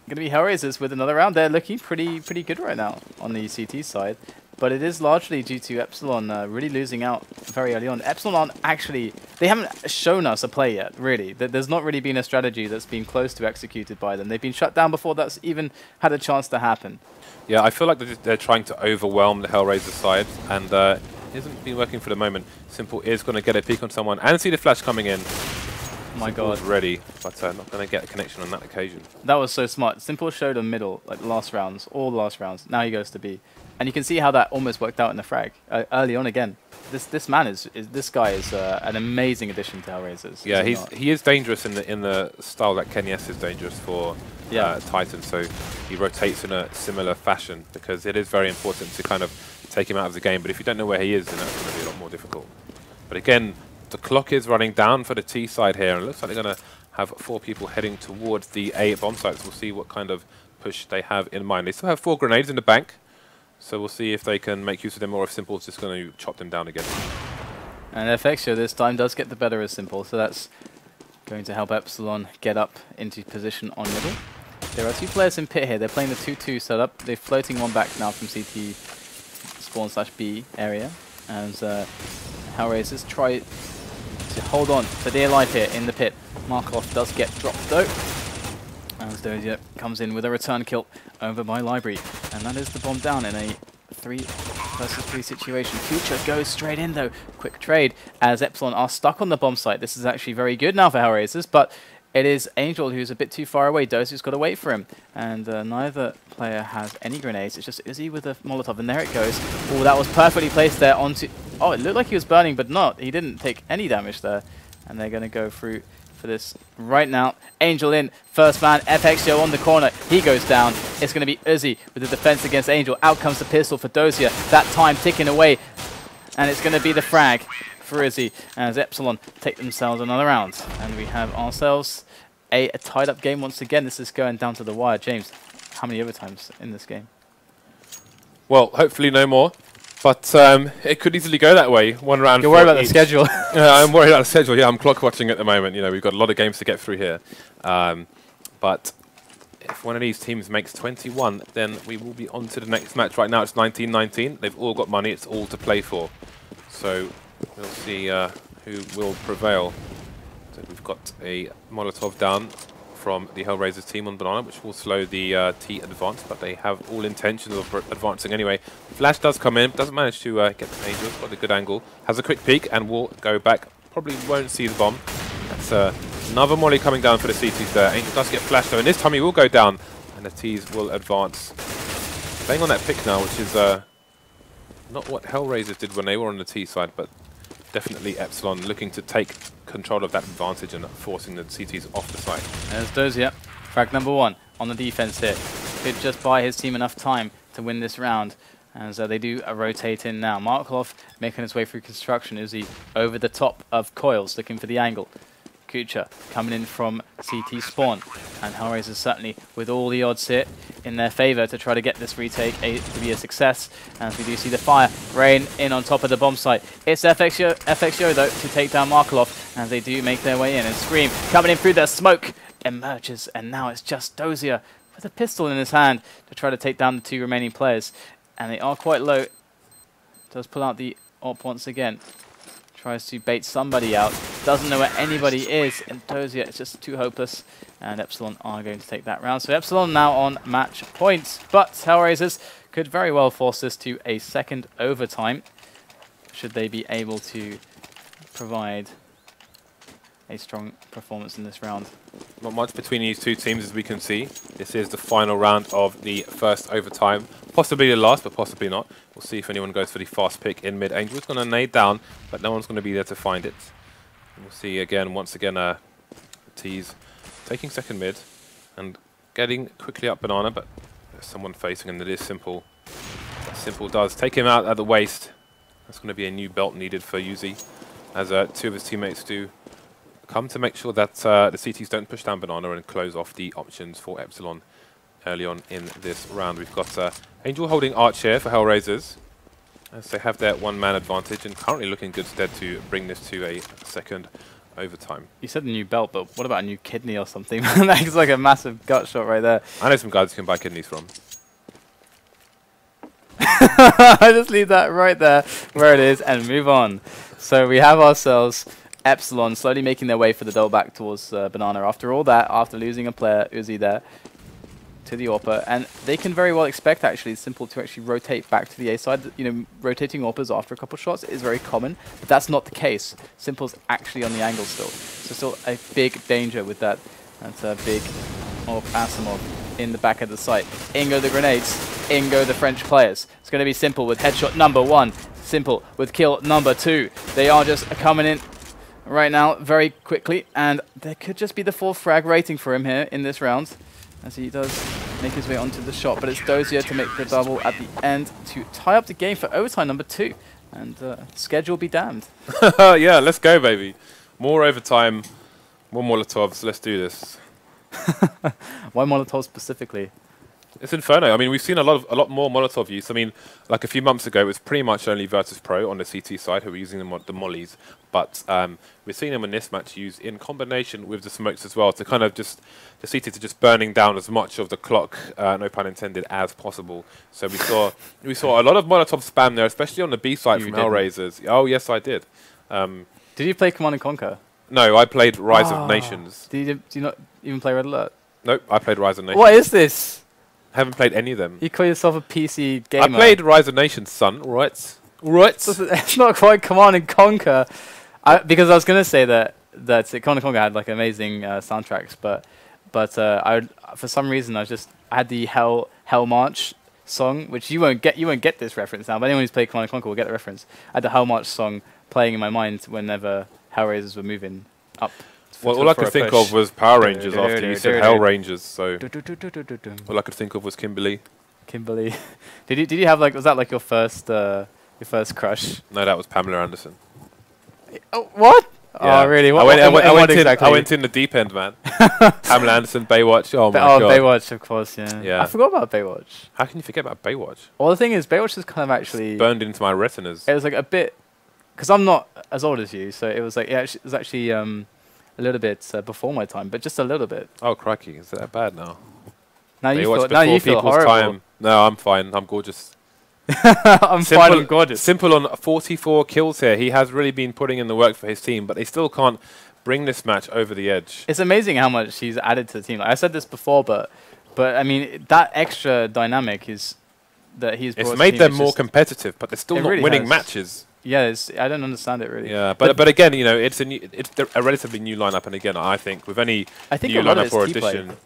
HellRaisers with another round. They're looking pretty good right now on the CT side, but it is largely due to Epsilon really losing out very early on. Epsilon actually, they haven't shown us a play yet, really. There's not really been a strategy that's been close to executed by them. They've been shut down before that's even had a chance to happen. Yeah, I feel like they're trying to overwhelm the HellRaisers side, and it hasn't been working for the moment. Simple is going to get a peek on someone and see the flash coming in. My god. Ready, but not going to get a connection on that occasion. That was so smart. Simple showed a middle, like the last rounds, all the last rounds. Now he goes to B. And you can see how that almost worked out in the frag. Early on again. This guy is an amazing addition to HellRaisers. Yeah, he is dangerous in the style that Kenny S is dangerous for Titan, so he rotates in a similar fashion because it is very important to kind of take him out of the game, but if you don't know where he is, then that's going to be a lot more difficult. But again, the clock is running down for the T side here, and it looks like they're going to have 4 people heading towards the A bomb sites. We'll see what kind of push they have in mind. They still have 4 grenades in the bank, so we'll see if they can make use of them or if Simple's just going to chop them down again. And FACEIT this time does get the better of Simple, so that's going to help Epsilon get up into position on middle. There are 2 players in pit here. They're playing the 2-2 setup. They're floating one back now from CT spawn/B area, and HellRaisers try to hold on for dear life here in the pit. Markelov does get dropped though, as Dosia comes in with a return kill over by Library, and that is the bomb down in a 3 versus 3 situation. Kucher goes straight in though. Quick trade as Epsilon are stuck on the bomb site. This is actually very good now for HellRaisers, but it is Angel who's a bit too far away. Dosia's got to wait for him, and neither player has any grenades. It's just Uzzziii with a Molotov, and there it goes. Oh, that was perfectly placed there onto... Oh, it looked like he was burning, but not. He didn't take any damage there, and they're going to go through for this right now. Angel in, first man, FACEIT on the corner. He goes down. It's going to be Uzzziii with the defense against Angel. Out comes the pistol for Dosia. That time ticking away, and it's going to be the frag for Uzzziii as Epsilon take themselves another round. And we have ourselves a tied up game once again. This is going down to the wire. James, how many overtimes in this game? Well, hopefully no more. But it could easily go that way. 1 round. You're worried about the schedule. I'm worried about the schedule. Yeah, I'm clock watching at the moment. You know, we've got a lot of games to get through here. But if one of these teams makes 21, then we will be on to the next match. Right now it's 19-19. They've all got money. It's all to play for. So we'll see who will prevail. So we've got a Molotov down from the HellRaisers team on Banana, which will slow the T advance, but they have all intentions of advancing anyway. Flash does come in, doesn't manage to get the Angel, got a good angle, has a quick peek and will go back. Probably won't see the bomb. That's another molly coming down for the CTs there. Angel does get flashed though, and this time he will go down. And the T's will advance. Playing on that pick now, which is not what HellRaisers did when they were on the T side, but definitely Epsilon looking to take control of that advantage and forcing the CTs off the site. There's Dosia, frag number 1 on the defense here. Could just buy his team enough time to win this round. As they do rotate in now. Markelov making his way through construction. Uzzziii over the top of coils, looking for the angle. Kucher coming in from CT spawn. And HellRaisers certainly with all the odds here in their favour to try to get this retake to be a success. As we do see the fire rain in on top of the bomb site. It's FXO though to take down Markelov as they do make their way in. And Scream coming in through the smoke emerges. And now it's just Dosia with a pistol in his hand to try to take down the 2 remaining players. And they are quite low. Does pull out the op once again. Tries to bait somebody out. Doesn't know where anybody is. And Dosia is just too hopeless. And Epsilon are going to take that round. So Epsilon now on match points. But HellRaisers could very well force this to a second overtime. Should they be able to provide a strong performance in this round. Not much between these two teams as we can see. This is the final round of the first overtime. Possibly the last, but possibly not. We'll see if anyone goes for the fast pick in mid. Angel's going to nade down, but no one's going to be there to find it. And we'll see again, once again, T's taking second mid and getting quickly up Banana, but there's someone facing, and it is Simple. Simple does take him out at the waist. That's going to be a new belt needed for Uzzziii, as 2 of his teammates do come to make sure that the CTs don't push down Banana and close off the options for Epsilon early on in this round. We've got Angel holding Arch here for HellRaisers, as they have their 1-man advantage and currently looking good stead to bring this to a second overtime. You said a new belt, but what about a new kidney or something? That's like a massive gut shot right there. I know some guys you can buy kidneys from. I just leave that right there where it is and move on. So we have ourselves Epsilon slowly making their way for the double back towards Banana. After all that, after losing a player, Uzzziii there, to the AWPer, and they can very well expect actually Simple to actually rotate back to the A side. You know, rotating AWPers after a couple of shots is very common, but that's not the case. Simple's actually on the angle still, so still a big danger with that. That's a big Asimov in the back of the site. In go the grenades, in go the French players. It's going to be Simple with headshot number 1, Simple with kill number 2. They are just coming in right now very quickly, and there could just be the 4th frag rating for him here in this round, as he does make his way onto the shot. But it's Dosia to make the double at the end to tie up the game for overtime number 2, and schedule be damned. Yeah, let's go, baby. More overtime, more Molotovs. Let's do this. Why Molotov specifically? It's Inferno. I mean, we've seen a lot more Molotov use. I mean, like a few months ago, it was pretty much only Virtus.pro on the CT side who were using the mollies. But we're seeing them in this match used in combination with the smokes as well to kind of just, the CT to just burning down as much of the clock, no pun intended, as possible. So we saw a lot of Molotov spam there, especially on the B side from HellRaisers. Oh, yes, I did. Did you play Command & Conquer? No, I played Rise of Nations. Do you not even play Red Alert? Nope, I played Rise of Nations. What is this? Haven't played any of them. You call yourself a PC gamer. I played Rise of Nations, son. Right. It's not quite Command & Conquer. Because I was going to say that Command & Conquer had like amazing soundtracks, but for some reason I had the Hell March song, which you won't get this reference now, but anyone who's played Command & Conquer will get the reference. I had the Hell March song playing in my mind whenever HellRaisers were moving up. Well, all I could think of was Power Rangers after you said HellRaisers, so all I could think of was Kimberly. Kimberly. Did you have was that like your first crush? No, that was Pamela Anderson. Oh, what? Yeah. Oh, really? I went in the deep end, man. Pamela Anderson, Baywatch. Oh my god. Baywatch, of course. Yeah. I forgot about Baywatch. How can you forget about Baywatch? Well, the thing is, Baywatch is kind of actually burned into my retinas. It was like a bit, because I'm not as old as you, so it was like it was actually a little bit before my time, but just a little bit. Oh crikey, is it that bad now? Now you feel horrible. Time. No, I'm fine. I'm gorgeous. I'm fine and gorgeous. Simple on 44 kills here. He has really been putting in the work for his team, but they still can't bring this match over the edge. It's amazing how much he's added to the team. Like I said this before, but I mean that extra dynamic is that he's. It's made them more competitive, but they're still not winning matches. Yeah, I don't understand it really. Yeah, but again, you know, it's a relatively new lineup, and again, I think with any new lineup or addition,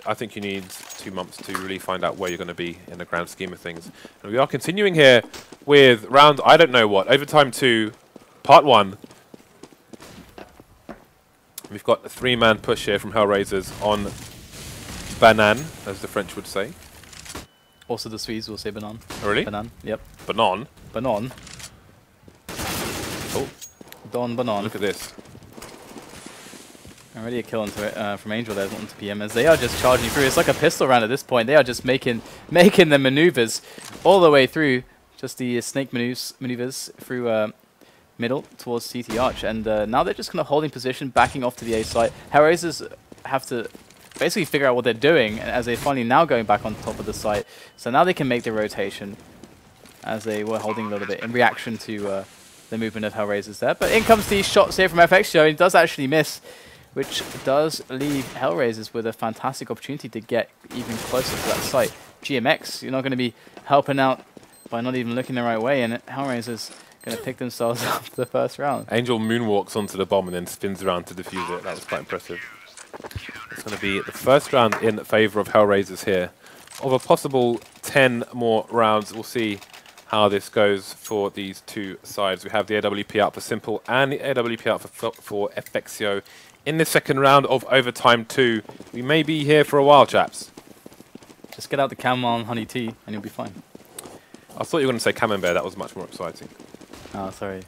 I think you need 2 months to really find out where you're going to be in the grand scheme of things. And we are continuing here with round, I don't know what, overtime 2, part 1. We've got a 3-man push here from HellRaisers on Banan, as the French would say. Also the Swedes will say banan. Oh, really? Banan, yep. Banan? Banan. Oh. Don Banan. Look at this. Already a kill into it from Angel there onto PM as they are just charging through. It's like a pistol round at this point. They are just making the maneuvers all the way through. Just the snake maneuvers through middle towards CT Arch. And now they're just kind of holding position, backing off to the A site. HellRaisers have to basically figure out what they're doing as they're finally now going back on top of the site. So now they can make the rotation as they were holding a little bit in reaction to the movement of HellRaisers there. But in comes these shots here from FXJO. He does actually miss, which does leave HellRaisers with a fantastic opportunity to get even closer to that site. GMX, you're not going to be helping out by not even looking the right way, and HellRaisers going to pick themselves up the first round. Angel moonwalks onto the bomb and then spins around to defuse it. That was quite impressive. It's going to be the first round in favour of HellRaisers here. Of a possible 10 more rounds, we'll see how this goes for these two sides. We have the AWP out for Simple and the AWP out for FXJO in the second round of overtime 2. We may be here for a while, chaps. Just get out the camel and honey tea and you'll be fine. I thought you were going to say camembert. That was much more exciting. Oh, sorry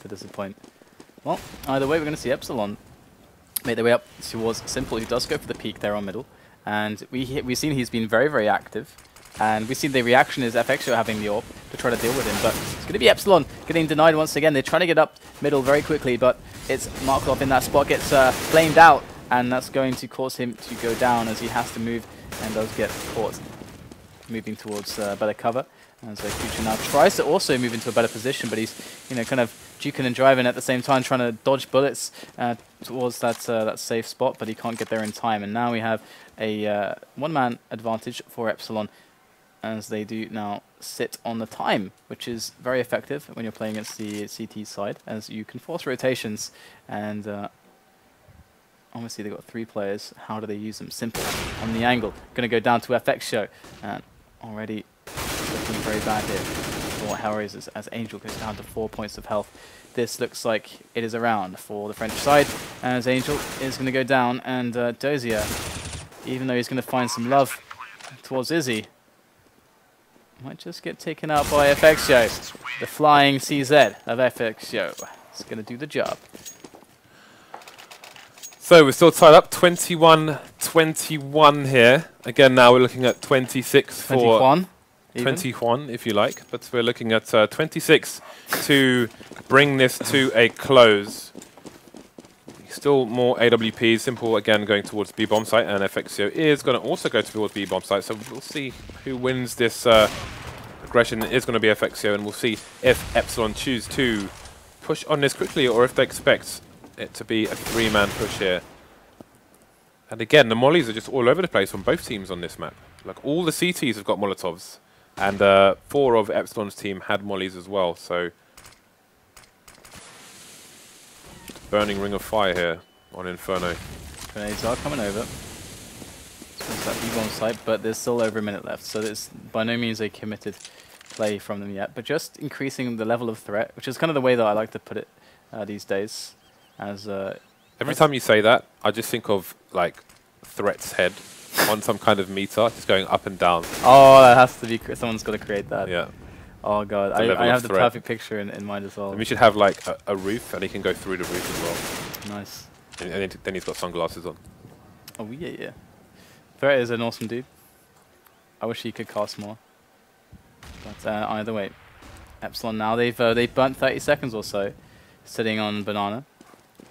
to disappoint. Well, either way, we're going to see Epsilon make their way up towards Simple, who does go for the peak there on middle. And we've seen he's been very, very active. And we've seen the reaction is FXJO having the AWP to try to deal with him. But it's going to be Epsilon getting denied once again. They're trying to get up middle very quickly, but it's Markelov in that spot, gets flamed out. And that's going to cause him to go down as he has to move and does get caught moving towards better cover. And so kucher now tries to also move into a better position, but he's kind of juking and driving at the same time, trying to dodge bullets towards that safe spot, but he can't get there in time. And now we have a one-man advantage for Epsilon, as they do now sit on the time, which is very effective when you're playing against the CT side, as you can force rotations. And obviously they've got 3 players. How do they use them? Simple on the angle. Going to go down to FXJO, and already looking very bad here for HellRaisers as Angel goes down to 4 points of health. This looks like it is a round for the French side, as Angel is going to go down, and Dosia, even though he's going to find some love towards Uzzziii, might just get taken out by FXJO. The flying CZ of FXJO is going to do the job. So we're still tied up, 21-21 here. Again, now we're looking at 26 for... 21? 21, if you like. But we're looking at 26 to bring this to a close. Still more AWPs. Simple, again, going towards B-bomb site. And FXJO is going to also go towards B-bomb site. So we'll see who wins this aggression. It is going to be FXJO. And we'll see if Epsilon choose to push on this quickly or if they expect it to be a 3-man push here. And again, the mollies are just all over the place on both teams on this map. Like, all the CTs have got Molotovs. And 4 of Epsilon's team had mollies as well, so... Burning ring of fire here on Inferno. Grenades are coming over. It's that B-bomb site, but there's still over a minute left, so there's by no means a committed play from them yet, but just increasing the level of threat, which is kind of the way that I like to put it these days. As every time you say that, I just think of, like, Threat's head on some kind of meter, just going up and down. Oh, that has to be... Someone's got to create that. Yeah. Oh, God. I have the perfect picture in mind as well. And we should have, like, a roof, and he can go through the roof as well. Nice. And then he's got sunglasses on. Oh, yeah. Threat is an awesome dude. I wish he could cast more. But either way, Epsilon now, they've burnt 30 seconds or so, sitting on Banana.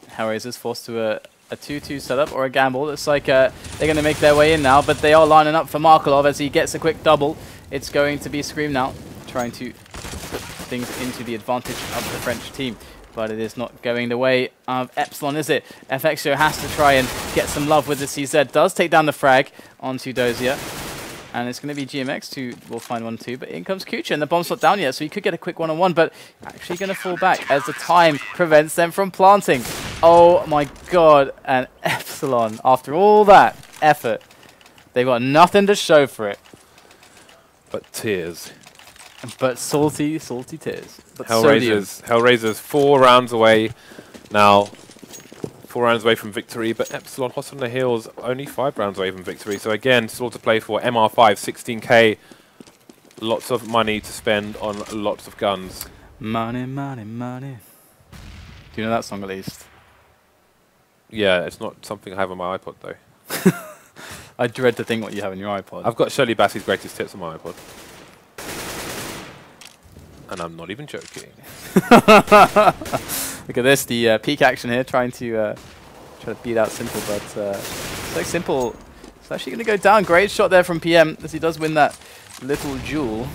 HellRaisers forced to a 2-2 setup or a gamble. It's like they're going to make their way in now, but they are lining up for Markelov as he gets a quick double. It's going to be Scream now, trying to put things into the advantage of the French team. But it is not going the way of Epsilon, is it? FXJO has to try and get some love with the CZ. Does take down the frag onto Dosia. And it's going to be GMX who will find 1-2. But in comes kucher, and the bomb's not down yet, so he could get a quick 1-on-1. But actually going to fall back as the time prevents them from planting. Oh my God. And Epsilon, after all that effort, They've got nothing to show for it. But tears. But salty, salty tears. But HellRaisers 4 rounds away now. 4 rounds away from victory, but Epsilon hot on the heels, only 5 rounds away from victory. So again, still to play for. MR5, 16k. Lots of money to spend on lots of guns. Money, money, money. Do you know that song at least? Yeah, it's not something I have on my iPod though. I dread to think what you have on your iPod. I've got Shirley Bassey's Greatest Hits on my iPod. And I'm not even joking. Look at this, the peak action here, trying to beat out Simple, but it's like Simple. It's actually going to go down. Great shot there from PM as he does win that little duel.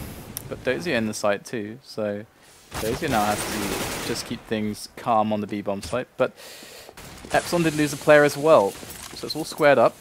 But Dosia in the site too, so Dosia now has to just keep things calm on the B-bomb site. But Epsilon did lose a player as well, so it's all squared up.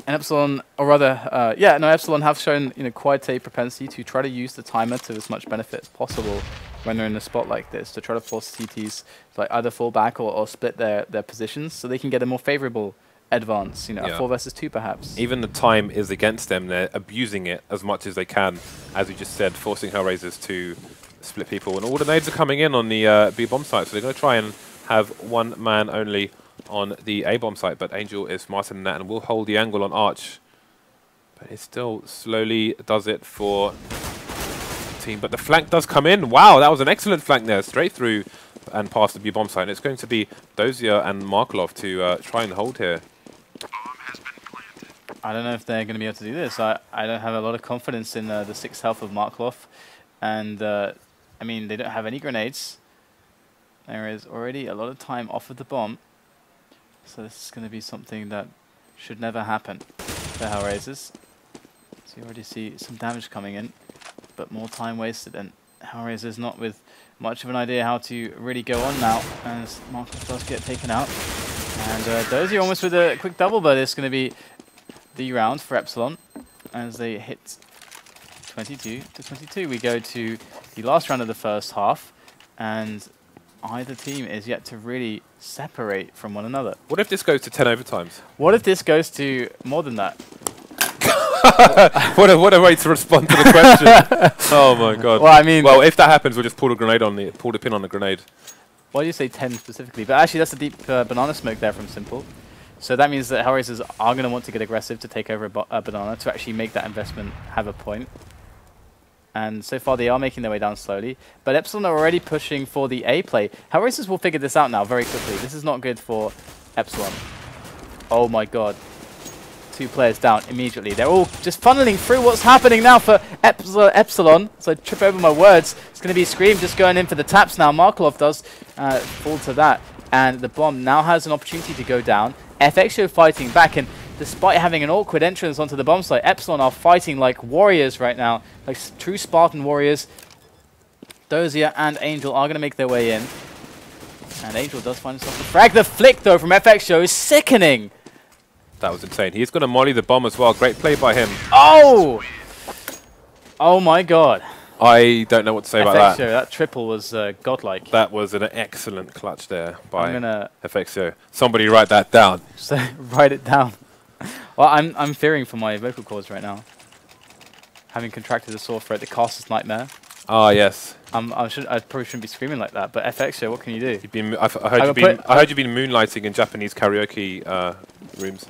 And Epsilon, or rather, Epsilon have shown quite a propensity to try to use the timer to as much benefit as possible when they're in a spot like this, to try to force CTs to like either fall back or split their positions so they can get a more favorable advance, a 4 versus 2 perhaps. Even the time is against them. They're abusing it as much as they can, as we just said, forcing HellRaisers to split people. And all the nades are coming in on the B-bomb site, so they're going to try and have one man only on the A-bomb site, but Angel is smarter than that and will hold the angle on Arch. But it still slowly does it for the team. But the flank does come in. Wow, that was an excellent flank there, straight through and past the B-bomb site. And it's going to be Dosia and Markelov to try and hold here. I don't know if they're going to be able to do this. I don't have a lot of confidence in the 6th health of Markelov. And, I mean, they don't have any grenades. There is already a lot of time off of the bomb. So this is going to be something that should never happen for HellRaisers. So you already see some damage coming in, but more time wasted, and HellRaisers not with much of an idea how to really go on now, as Markelov does get taken out. And Dosia almost with a quick double, but it's going to be the round for Epsilon as they hit 22 to 22. We go to the last round of the first half, and either team is yet to really separate from one another. What if this goes to 10 overtimes? What if this goes to more than that? what a way to respond to the question. Oh my god. Well, I mean, if that happens, we'll just pull the pin on the grenade. Why do you say 10 specifically? But actually, that's a deep banana smoke there from Simple. So that means that HellRaisers are going to want to get aggressive to take over a banana to actually make that investment have a point. And so far, they are making their way down slowly. But Epsilon are already pushing for the A play. HellRaisers will figure this out now very quickly. This is not good for Epsilon. Oh my god. 2 players down immediately. They're all just funneling through. What's happening now for Epsilon? So I trip over my words. It's going to be Scream just going in for the taps now. Markelov does fall to that. And the bomb now has an opportunity to go down. FXO fighting back, and despite having an awkward entrance onto the bomb site, Epsilon are fighting like warriors right now, like true Spartan warriors. Dosia and Angel are going to make their way in. And Angel does find himself a frag. The flick, though, from FXO is sickening. That was insane. He's going to molly the bomb as well. Great play by him. Oh! Oh my god. I don't know what to say about that. That triple was godlike. That was an excellent clutch there by FXO. Somebody write that down. So write it down. Well, I'm fearing for my vocal cords right now. Having contracted a sore throat, the caster's nightmare. Ah, yes. I probably shouldn't be screaming like that, but FXO, what can you do? I heard you've been moonlighting in Japanese karaoke rooms.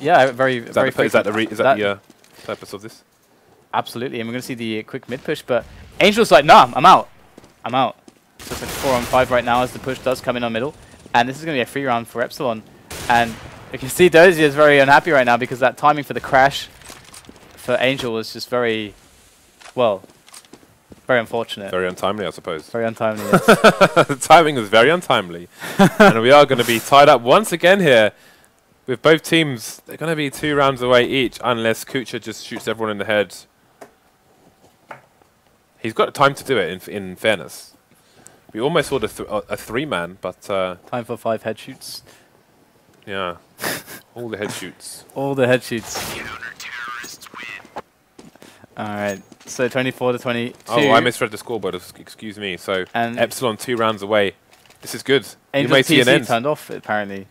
Yeah, very. Is that the purpose of this? Absolutely, and we're going to see the quick mid push, but Angel's like, nah, I'm out. I'm out. So it's like 4 on 5 right now as the push does come in on middle, and this is going to be a free round for Epsilon. And you can see Dosia is very unhappy right now because that timing for the crash for Angel was just very, well, very unfortunate. Very untimely, I suppose. Very untimely, yes. The timing was very untimely. And we are going to be tied up once again here with both teams. They're going to be 2 rounds away each unless Kucher just shoots everyone in the head. He's got time to do it, in fairness. We almost saw a 3-man, but... time for 5 head shoots. Yeah. All the head shoots. All the head shoots. Alright, so 24 to 22. Oh, I misread the scoreboard, excuse me. So, and Epsilon 2 rounds away. This is good. Angel's PC turned off, apparently.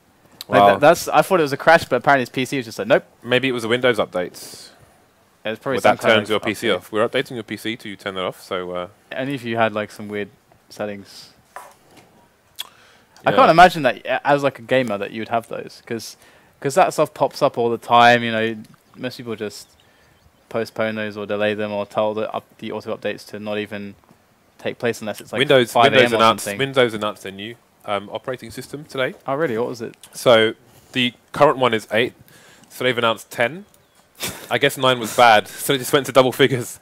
Wow. Like that's I thought it was a crash, but apparently his PC was just like, nope. Maybe it was a Windows update. It's probably But that some kind turns of your PC update. off. We're updating your PC to turn it off, so... Only if you had like some weird settings. Yeah. I can't imagine that as like a gamer that you would have those, because that stuff pops up all the time. You know, most people just postpone those or delay them or tell the auto updates to not even take place unless it's like 5 a.m. or something. Windows announced a new operating system today. Oh really? What was it? So the current one is 8, so they've announced 10. I guess 9 was bad, so they just went to double figures.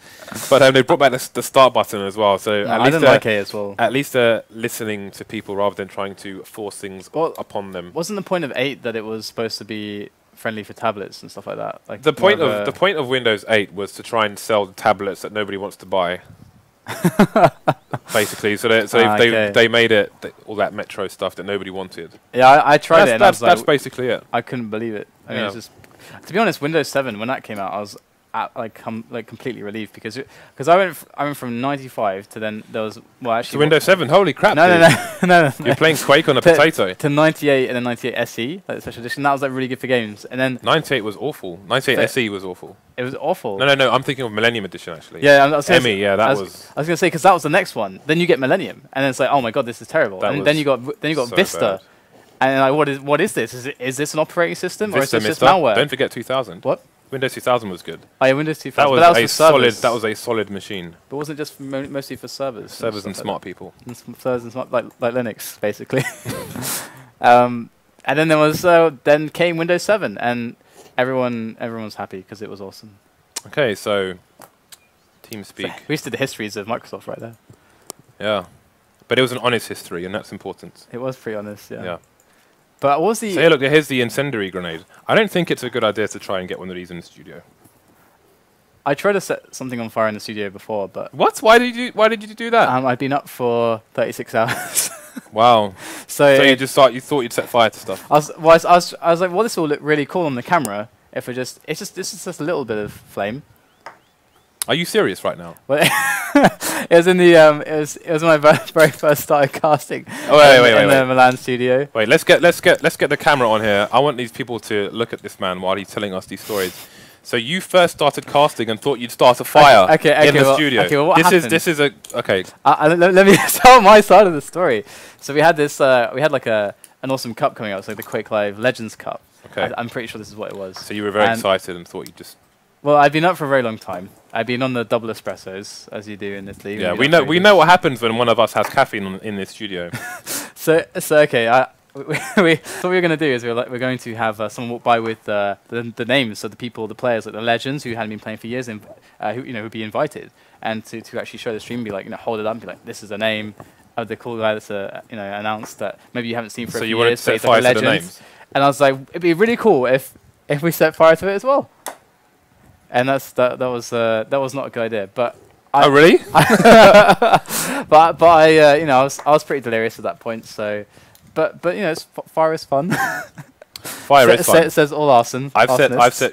But they brought back the start button as well. So No, at I least didn't like it as well. At least they're listening to people rather than trying to force things upon them. Wasn't the point of 8 that it was supposed to be friendly for tablets and stuff like that? Like The point of Windows 8 was to try and sell the tablets that nobody wants to buy. Basically, so they made it all that Metro stuff that nobody wanted. Yeah, I tried it. And That's like, basically it. I couldn't believe it. I mean, it's just, to be honest, Windows 7 when that came out, I was completely relieved because I went from 95 to then there was to Windows 7. Holy crap! No. You're playing Quake on a potato. To 98 and then 98 SE, like the special edition. That was like really good for games. And then 98 was awful. 98 SE was awful. It was awful. No. I'm thinking of Millennium Edition actually. Yeah, I was Emmy. Yeah, that was. I was gonna say because that was the next one. Then you get Millennium, and then it's like, oh my god, this is terrible. And then you got so Vista. Bad. And like, what is this? Is this an operating system Vista or is this just malware? Don't forget 2000. What? Windows 2000 was good. Oh yeah, Windows 2000. That was, that was a solid machine. But wasn't it just mostly for servers? Servers and smart people. And servers and smart, like Linux, basically. And then there was then came Windows 7, and everyone was happy because it was awesome. Okay, so TeamSpeak. So we used to do the histories of Microsoft right there. Yeah, but it was an honest history, and that's important. It was pretty honest, yeah. Yeah. But what was the... So here, look, here's the incendiary grenade. I don't think it's a good idea to try and get one of these in the studio. I tried to set something on fire in the studio before, but... What? Why did you do that? I'd been up for 36 hours. Wow. So you thought you'd set fire to stuff. I was like, well, this will look really cool on the camera if this is just a little bit of flame. Are you serious right now? Well, it was in the it was when I very first started casting. Oh wait. In the Milan studio. Wait, let's get the camera on here. I want these people to look at this man while he's telling us these stories. So you first started casting and thought you'd start a fire in the studio. Okay, well, what happened? This is a okay. Let me tell my side of the story. So we had this we had like an awesome cup coming out, so the Quake Live Legends Cup. Okay. I'm pretty sure this is what it was. So you were very excited and thought you'd just... Well, I'd been up for a very long time. I'd been on the double espressos, as you do in Italy. Yeah, we know what happens when one of us has caffeine in this studio. so okay, what we're going to do is we're going to have someone walk by with the names of the people, the players, like the legends who hadn't been playing for years, and who would be invited, and to actually show the stream, be like, hold it up, and be like, this is the name of the cool guy that's announced that maybe you haven't seen for a few years. So you wanted to set fire to the names. And I was like, it'd be really cool if we set fire to it as well. And that was not a good idea. But oh really? but I was pretty delirious at that point. So, but fire is fun. Fire is fun. It says all arson. I've set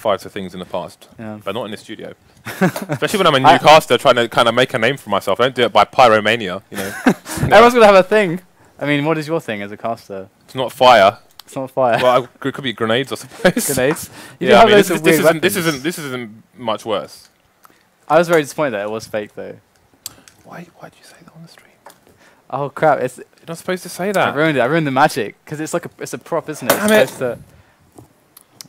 fire to things in the past, but not in the studio. Especially when I'm a new caster trying to kind of make a name for myself. I don't do it by pyromania, Everyone's gonna have a thing. I mean, what is your thing as a caster? It's not fire. It's not fire. Well, it could be grenades, I suppose. Grenades. Yeah, I mean, this isn't much worse. I was very disappointed that it was fake, though. Why'd you say that on the stream? Oh crap! You're not supposed to say that. I ruined it. I ruined the magic because it's a prop, isn't it? Damn it.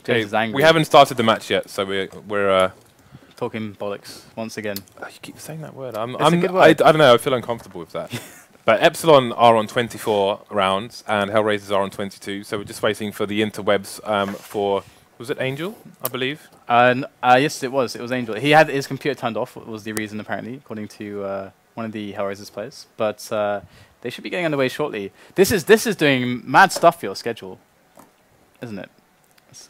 James is angry. We haven't started the match yet, so we're talking bollocks once again. You keep saying that word. A good word. I don't know. I feel uncomfortable with that. But Epsilon are on 24 rounds and HellRaisers are on 22, so we're just waiting for the interwebs for, was it Angel, I believe? Yes, it was. It was Angel. He had his computer turned off, was the reason apparently, according to one of the HellRaisers players. But they should be getting underway shortly. This is doing mad stuff for your schedule, isn't it? It's,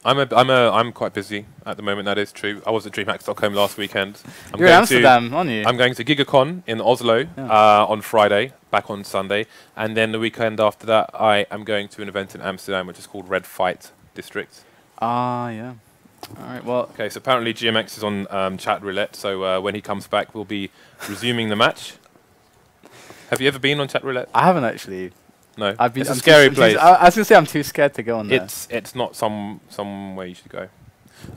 I'm quite busy at the moment. That is true. I was at DreamHacks.com last weekend. You're in Amsterdam, aren't you? I'm going to GigaCon in Oslo on Friday, back on Sunday, and then the weekend after that, I am going to an event in Amsterdam which is called Red Fight District. Ah, yeah. All right. Well. Okay. So apparently GMX is on chat roulette. So when he comes back, we'll be resuming the match. Have you ever been on chat roulette? I haven't actually. No, It's a scary place. I was gonna say I'm too scared to go on there. It's not somewhere you should go.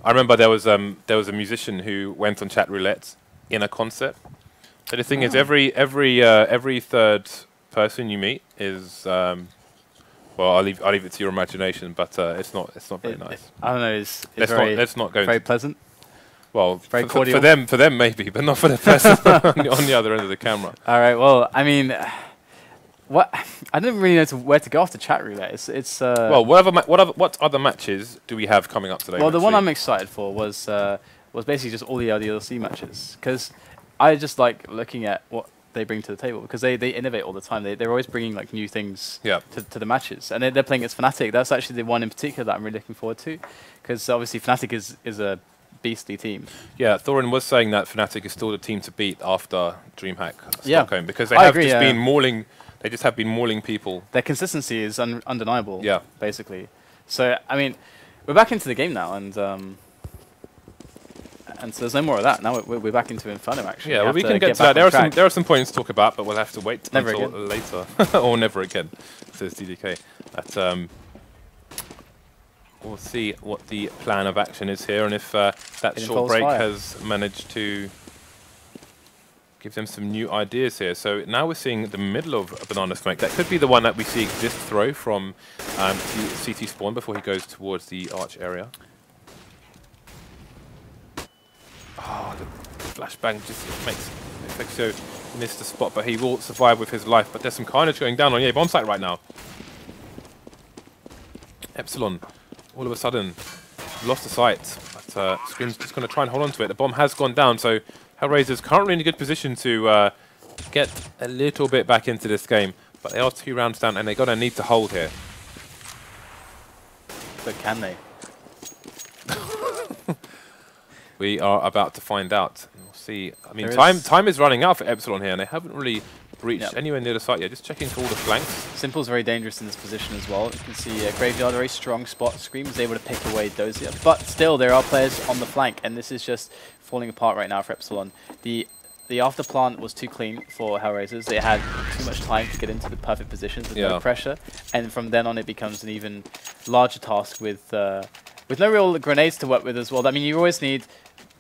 I remember there was a musician who went on chat roulette in a concert. So the thing is, every third person you meet is well, I'll leave it to your imagination, but it's not very nice. I don't know. It's let's not go very pleasant. Well, very cordial. for them maybe, but not for the person on the other end of the camera. All right. Well, I mean, what I didn't really know where to go after chat roulette. It's well, what other matches do we have coming up today? Well, the one I'm excited for was basically just all the LDLC matches, because I just like looking at what they bring to the table, because they innovate all the time. They're always bringing like new things to the matches, and they're playing against Fnatic. That's actually the one in particular that I'm really looking forward to, because obviously Fnatic is a beastly team. Yeah, Thorin was saying that Fnatic is still the team to beat after DreamHack Stockholm, because they have been mauling. They just have been mauling people. Their consistency is undeniable. Yeah, basically. So I mean, we're back into the game now, and so there's no more of that. Now we're back into Inferno. Actually, yeah. Well, we can get to that. There are some points to talk about, but we'll have to wait until later, or never again, says DDK. We'll see what the plan of action is here, and if that short break has managed to give them some new ideas here. So now we're seeing the middle of a banana smoke. That could be the one that we see exist throw from CT spawn before he goes towards the arch area. Oh, the flashbang just makes FaceitTV miss the spot, but he will survive with his life. But there's some carnage going down on bomb site right now. Epsilon, all of a sudden, lost the sight. But Scream's just going to try and hold on to it. The bomb has gone down, so HellRaisers currently in a good position to get a little bit back into this game. But they are 2 rounds down, and they're going to need to hold here. But can they? We are about to find out. We'll see. I mean, time is running out for Epsilon here, and they haven't really breached anywhere near the site yet. Just checking for all the flanks. Simple's very dangerous in this position as well. You can see Graveyard, a very strong spot. Scream is able to pick away Dosia, but still there are players on the flank, and this is just falling apart right now for Epsilon. The after plant was too clean for HellRaisers. They had too much time to get into the perfect positions with no pressure, and from then on it becomes an even larger task with no real grenades to work with as well. I mean, you always need.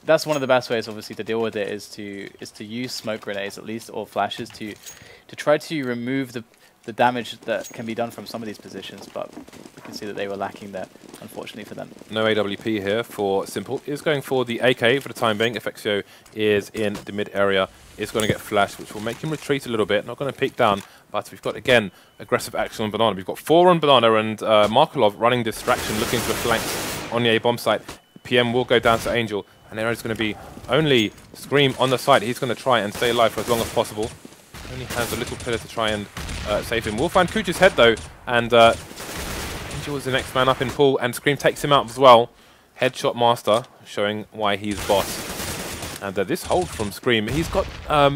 That's one of the best ways, obviously, to deal with it is to use smoke grenades at least, or flashes to try to remove the damage that can be done from some of these positions. But you can see that they were lacking that, unfortunately for them. No AWP here for Simple. Is going for the AK for the time being. FaceitTV is in the mid area. Is going to get flashed, which will make him retreat a little bit. Not going to peek down, but we've got again aggressive action on Banana. We've got 4 on Banana, and Markelov running distraction, looking for the flanks on the A bomb site. PM will go down to Angel. And there is going to be only Scream on the side. He's going to try and stay alive for as long as possible. Only has a little pillar to try and save him. We'll find Kucher's head though, and Angel is the next man up in pool, and Scream takes him out as well. Headshot master, showing why he's boss. And this hold from Scream, he's got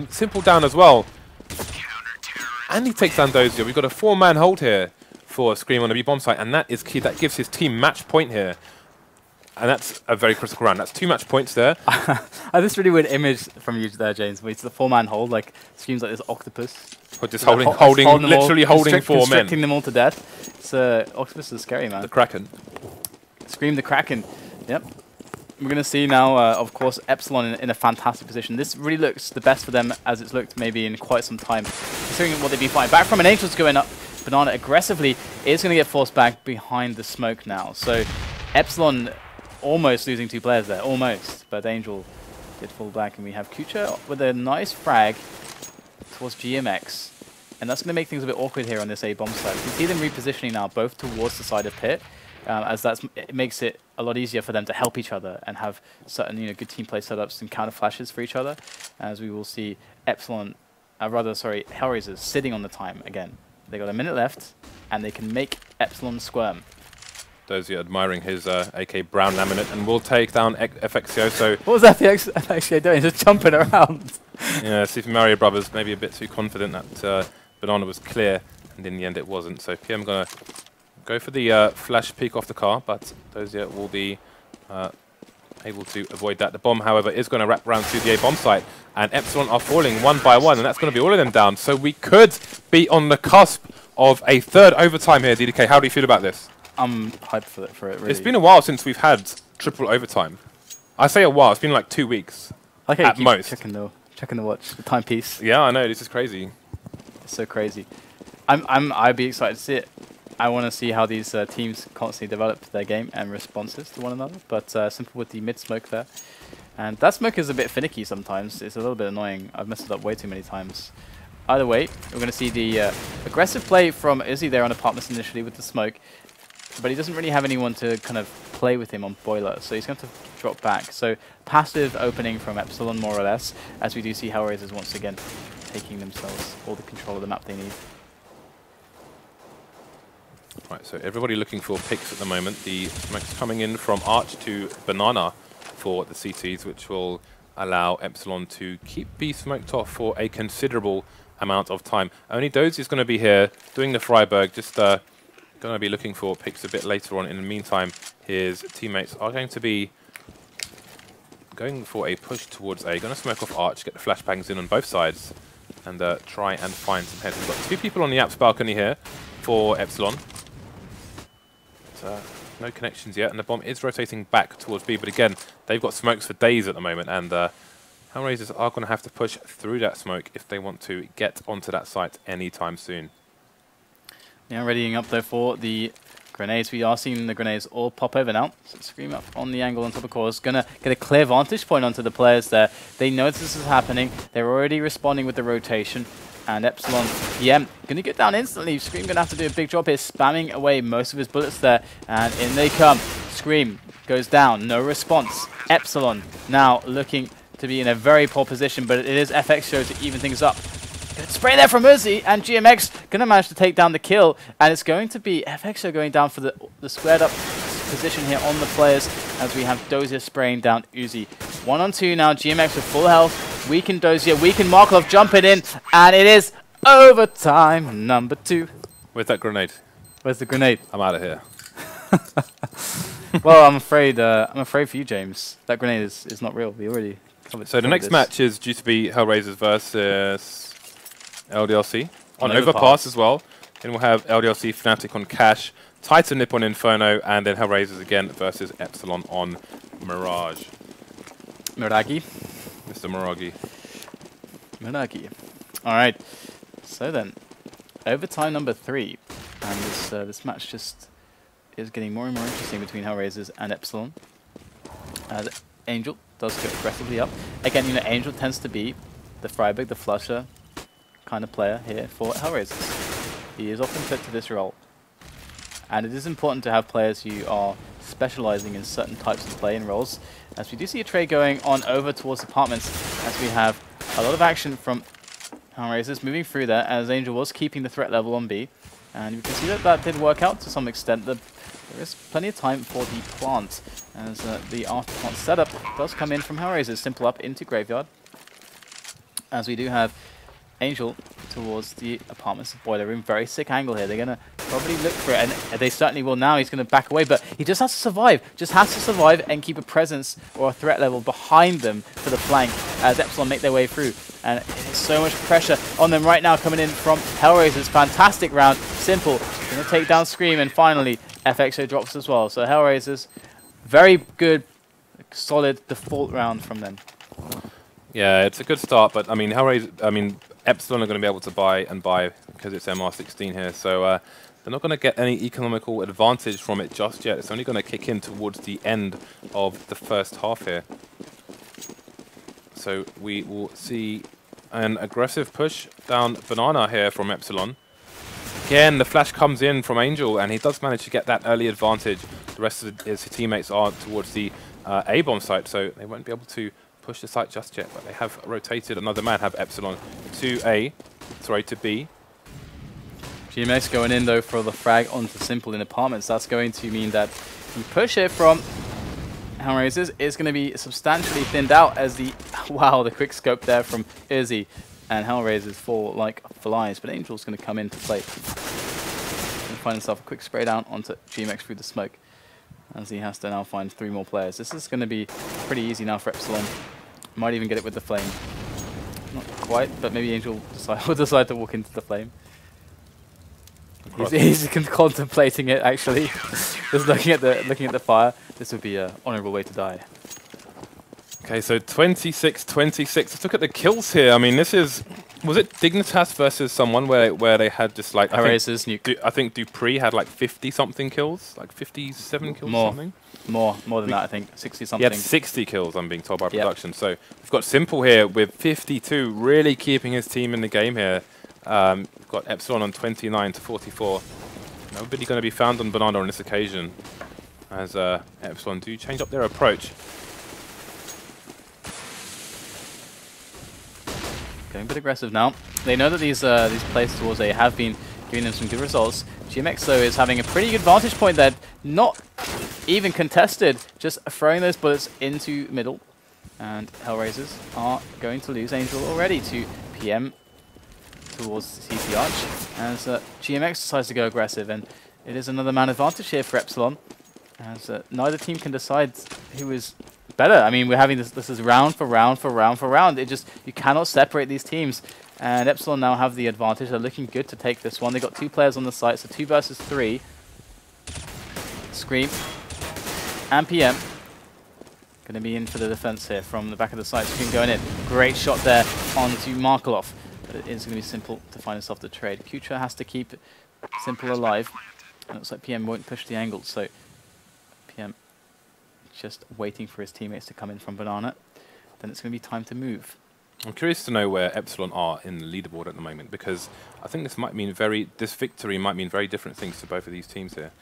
Simple down as well. And he takes down Dosia. We've got a 4-man hold here for Scream on the B bomb site, and that is key. That gives his team match point here. And that's a very critical round. That's 2 match points there. This really weird image from you there, James. It's the 4-man hold, like seems like this octopus. Or just literally holding 4 men. Constricting them all to death. It's octopus is scary, man. The Kraken. Scream the Kraken. Yep. We're going to see now, of course, Epsilon in a fantastic position. This really looks the best for them as it's looked maybe in quite some time, considering what they've been fighting. Back from an Angel's going up. Banana aggressively is going to get forced back behind the smoke now. So Epsilon almost losing 2 players there, almost. But Angel did fall back, and we have Kucher with a nice frag towards GMX. And that's going to make things a bit awkward here on this A bomb side. You can see them repositioning now both towards the side of pit, as it makes it a lot easier for them to help each other and have certain good team play setups and counter flashes for each other. As we will see HellRaisers sitting on the time again. They got a minute left, and they can make Epsilon squirm. Dosia admiring his AK Brown laminate, and will take down FaceitTV. So what was that FaceitTV doing? Just jumping around. Yeah, Super Mario Brothers maybe a bit too confident that Banana was clear, and in the end it wasn't. So PM going to go for the flash peek off the car, but Dosia will be able to avoid that. The bomb, however, is going to wrap around to the A bomb site, and Epsilon are falling 1 by 1, and that's going to be all of them down. So we could be on the cusp of a third overtime here, DDK. How do you feel about this? I'm hyped for it, really. It's been a while since we've had triple overtime. I say a while, it's been like 2 weeks Okay, at most. Checking the watch, the timepiece. Yeah, I know, this is crazy. It's so crazy. I'd be excited to see it. I want to see how these teams constantly develop their game and responses to one another. But Simple with the mid smoke there. And that smoke is a bit finicky sometimes. It's a little bit annoying. I've messed it up way too many times. Either way, we're going to see the aggressive play from Uzzziii there on Apartments initially with the smoke. But he doesn't really have anyone to kind of play with him on Boiler. So he's going to drop back. So passive opening from Epsilon more or less. As we do see HellRaisers once again taking themselves all the control of the map they need. Right, so everybody looking for picks at the moment. The smoke's coming in from Arch to Banana for the CTs, which will allow Epsilon to keep B smoked off for a considerable amount of time. Only Dosia is going to be here doing the Freiburg, just going to be looking for picks a bit later on. In the meantime, his teammates are going to be going for a push towards A. Going to smoke off Arch, get the flashbangs in on both sides, and try and find some heads. We've got 2 people on the apps balcony here for Epsilon. No connections yet, and the bomb is rotating back towards B, but again, they've got smokes for days at the moment, and HellRaisers are going to have to push through that smoke if they want to get onto that site anytime soon. Yeah, readying up there for the grenades. We are seeing the grenades all pop over now. So Scream up on the angle on top of course. Gonna get a clear vantage point onto the players there. They know this is happening. They're already responding with the rotation. And Epsilon PM gonna get down instantly. Scream gonna have to do a big job here, spamming away most of his bullets there. And in they come. Scream goes down, no response. Epsilon now looking to be in a very poor position, but it is FX Show to even things up. Good spray there from Uzzziii, and GMX gonna manage to take down the kill. And it's going to be FX Show going down for the squared up position here on the players as we have Dosia spraying down Uzzziii. 1 on 2 now, GMX with full health. Weaken Dosia, weaken Markelov jumping in, and it is overtime number 2. Where's that grenade? Where's the grenade? I'm out of here. Well, I'm afraid for you, James. That grenade is not real. We already covered. So the next match is due to be HellRaisers versus LDLC on Overpass as well. Then we'll have LDLC Fnatic on Cash, Titan Nip on Inferno, and then HellRaisers again versus Epsilon on Mirage. Miragi. Mr. Miragi. Miragi. All right. So then, overtime number 3, and this match just is getting more and more interesting between HellRaisers and Epsilon. As Angel does go aggressively up. Again, you know, Angel tends to be the Freiburg, the flusher kind of player here for HellRaisers. He is often fit to this role. And it is important to have players who are specializing in certain types of play and roles. As we do see a trade going on over towards Apartments, as we have a lot of action from HellRaisers moving through there, as Angel was keeping the threat level on B. And you can see that that did work out to some extent. There is plenty of time for the plant, as the after plant setup does come in from HellRaisers. Simple up into Graveyard. As we do have Angel towards the Apartments boiler room. Very sick angle here. They're going to probably look for it, and they certainly will now. He's going to back away, but he just has to survive. Just has to survive and keep a presence or a threat level behind them for the flank as Epsilon make their way through. And there's so much pressure on them right now coming in from HellRaisers. Fantastic round. Simple. Going to take down Scream, and finally FXO drops as well. So HellRaisers, very good, solid default round from them. Yeah, it's a good start, but I mean, Epsilon are going to be able to buy because it's MR16 here, so they're not going to get any economical advantage from it just yet. It's only going to kick in towards the end of the first half here. So we will see an aggressive push down Banana here from Epsilon. Again, the flash comes in from Angel, and he does manage to get that early advantage. The rest of his teammates are towards the A-bomb site, so they won't be able to push the site just yet, but they have rotated. Another man have Epsilon to B. GMX going in though for the frag onto Simple in Apartments. That's going to mean that the push here from HellRaisers is going to be substantially thinned out as the the quick scope there from Uzzziii, and HellRaisers fall like flies. But Angel's going to come into play and find himself a quick spray down onto GMX through the smoke, as he has to now find 3 more players. This is going to be pretty easy now for Epsilon. Might even get it with the flame. Not quite, but maybe Angel will decide to walk into the flame. He's contemplating it actually. Just looking at the fire. This would be an honourable way to die. Okay, so 26-26. Let's look at the kills here. I mean, this is... Was it Dignitas versus someone where they had just like... I think Dupree had like 50-something kills? Like 57 kills or something? More than that, I think. 60-something. He had 60 kills, I'm being told by production. So we've got Simple here with 52, really keeping his team in the game here. We've got Epsilon on 29-44. Nobody going to be found on Banana on this occasion, as Epsilon do change up their approach. Going a bit aggressive now. They know that these plays towards A have been giving them some good results. GMX though is having a pretty good vantage point there, not even contested, just throwing those bullets into middle. And HellRaisers are going to lose Angel already to PM towards CT Arch, as GMX decides to go aggressive, and it is another man advantage here for Epsilon, as neither team can decide who is better. I mean, we're having this is round for round for round for round. It just, you cannot separate these teams. And Epsilon now have the advantage. They're looking good to take this one. They got 2 players on the site, so 2 versus 3. Scream and PM going to be in for the defense here from the back of the site. Scream going in. Great shot there onto Markelov. But it is going to be Simple to find himself the trade. Kucher has to keep Simple alive. And it looks like PM won't push the angle, so PM just waiting for his teammates to come in from Banana. Then it's going to be time to move. I'm curious to know where Epsilon are in the leaderboard at the moment, because I think this victory might mean very different things to both of these teams here.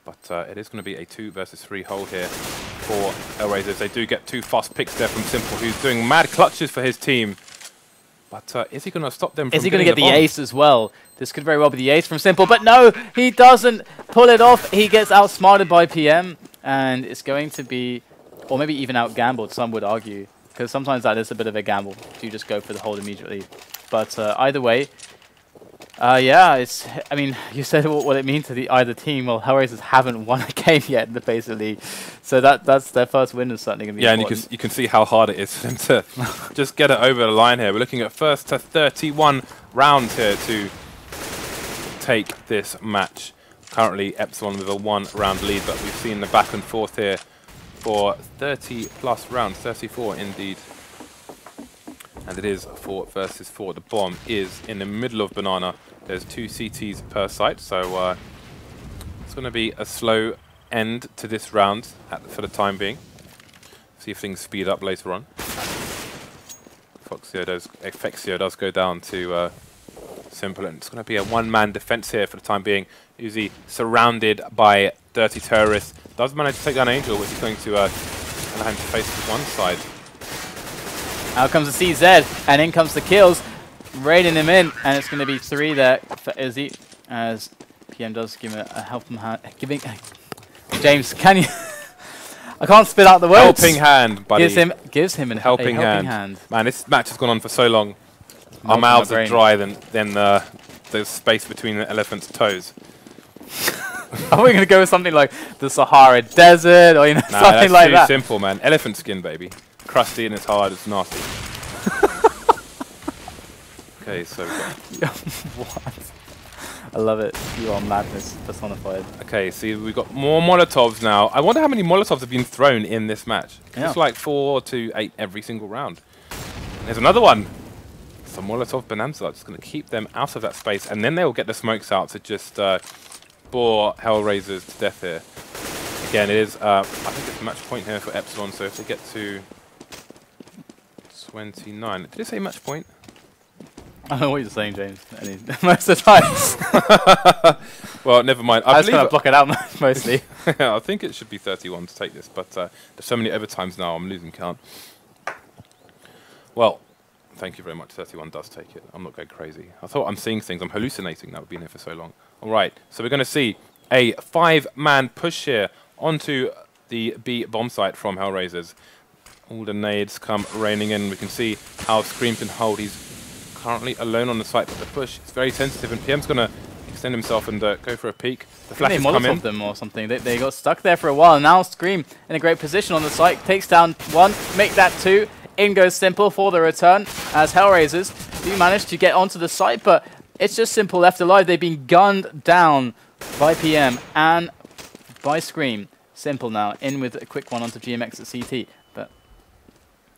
But it is going to be a 2 versus 3 hold here for HellRaisers. They do get 2 fast picks there from Simple, who's doing mad clutches for his team. But is he going to stop them from Is he going to get the ace as well? This could very well be the ace from Simple, but no, he doesn't pull it off. He gets outsmarted by PM, and it's going to be, or maybe even out-gambled, some would argue, because sometimes that is a bit of a gamble. You just go for the hold immediately. But either way, yeah, it's. I mean, you said what it means to the either team. Well, HellRaisers haven't won a game yet in the FACEIT League, so that's their first win is certainly going to be important. And you can see how hard it is for them to just get it over the line here. We're looking at first to 31 rounds here to take this match. Currently, Epsilon with a 1-round lead, but we've seen the back and forth here for 30+ rounds, 34 indeed. And it is 4 versus 4. The bomb is in the middle of Banana. There's 2 CTs per site, so it's going to be a slow end to this round for the time being. See if things speed up later on. FACEIT does go down to Simple, and it's going to be a 1-man defense here for the time being. Uzzziii surrounded by dirty terrorists. Does manage to take down Angel, which is going to allow him to face one side. Out comes the CZ, and in comes the kills, raiding him in, and it's going to be 3 there for Uzzziii, as PM does give him a helping hand. James, can you? I can't spit out the words. Helping hand, buddy. Gives him a helping hand. Man, this match has gone on for so long. Our mouths are drier than the space between the elephant's toes. Are we going to go with something like the Sahara Desert, or something like that? That's too simple, man. Elephant skin, baby. Crusty and it's hard, it's nasty. Okay, so we've got what? I love it. You are madness personified. Okay, see, we've got more Molotovs now. I wonder how many Molotovs have been thrown in this match. Yeah. It's like 4 to 8 every single round. And there's another one. Some Molotov Bonanza. Just going to keep them out of that space, and then they'll get the smokes out to just bore HellRaisers to death here. Again, it is, I think it's a match point here for Epsilon, so if they get to 29. Did it say match point? I don't know what you're saying, James. Most of the time. Well, never mind. I was going to block it out mostly. I think it should be 31 to take this, but there's so many overtimes now, I'm losing count. Well, thank you very much. 31 does take it. I'm not going crazy. I thought I'm seeing things. I'm hallucinating. That would be in here for so long. All right, so we're going to see a 5-man push here onto the B bomb site from HellRaisers. All the nades come raining in. We can see how Scream can hold. He's currently alone on the site, but the push is very sensitive, and PM's going to extend himself and go for a peek. The flashes come in. Them or something. They got stuck there for a while. Now Scream in a great position on the site. Takes down 1, make that 2. In goes Simple for the return, as HellRaisers do manage to get onto the site, but it's just Simple left alive. They've been gunned down by PM and by Scream. Simple now in with a quick one onto GMX at CT, but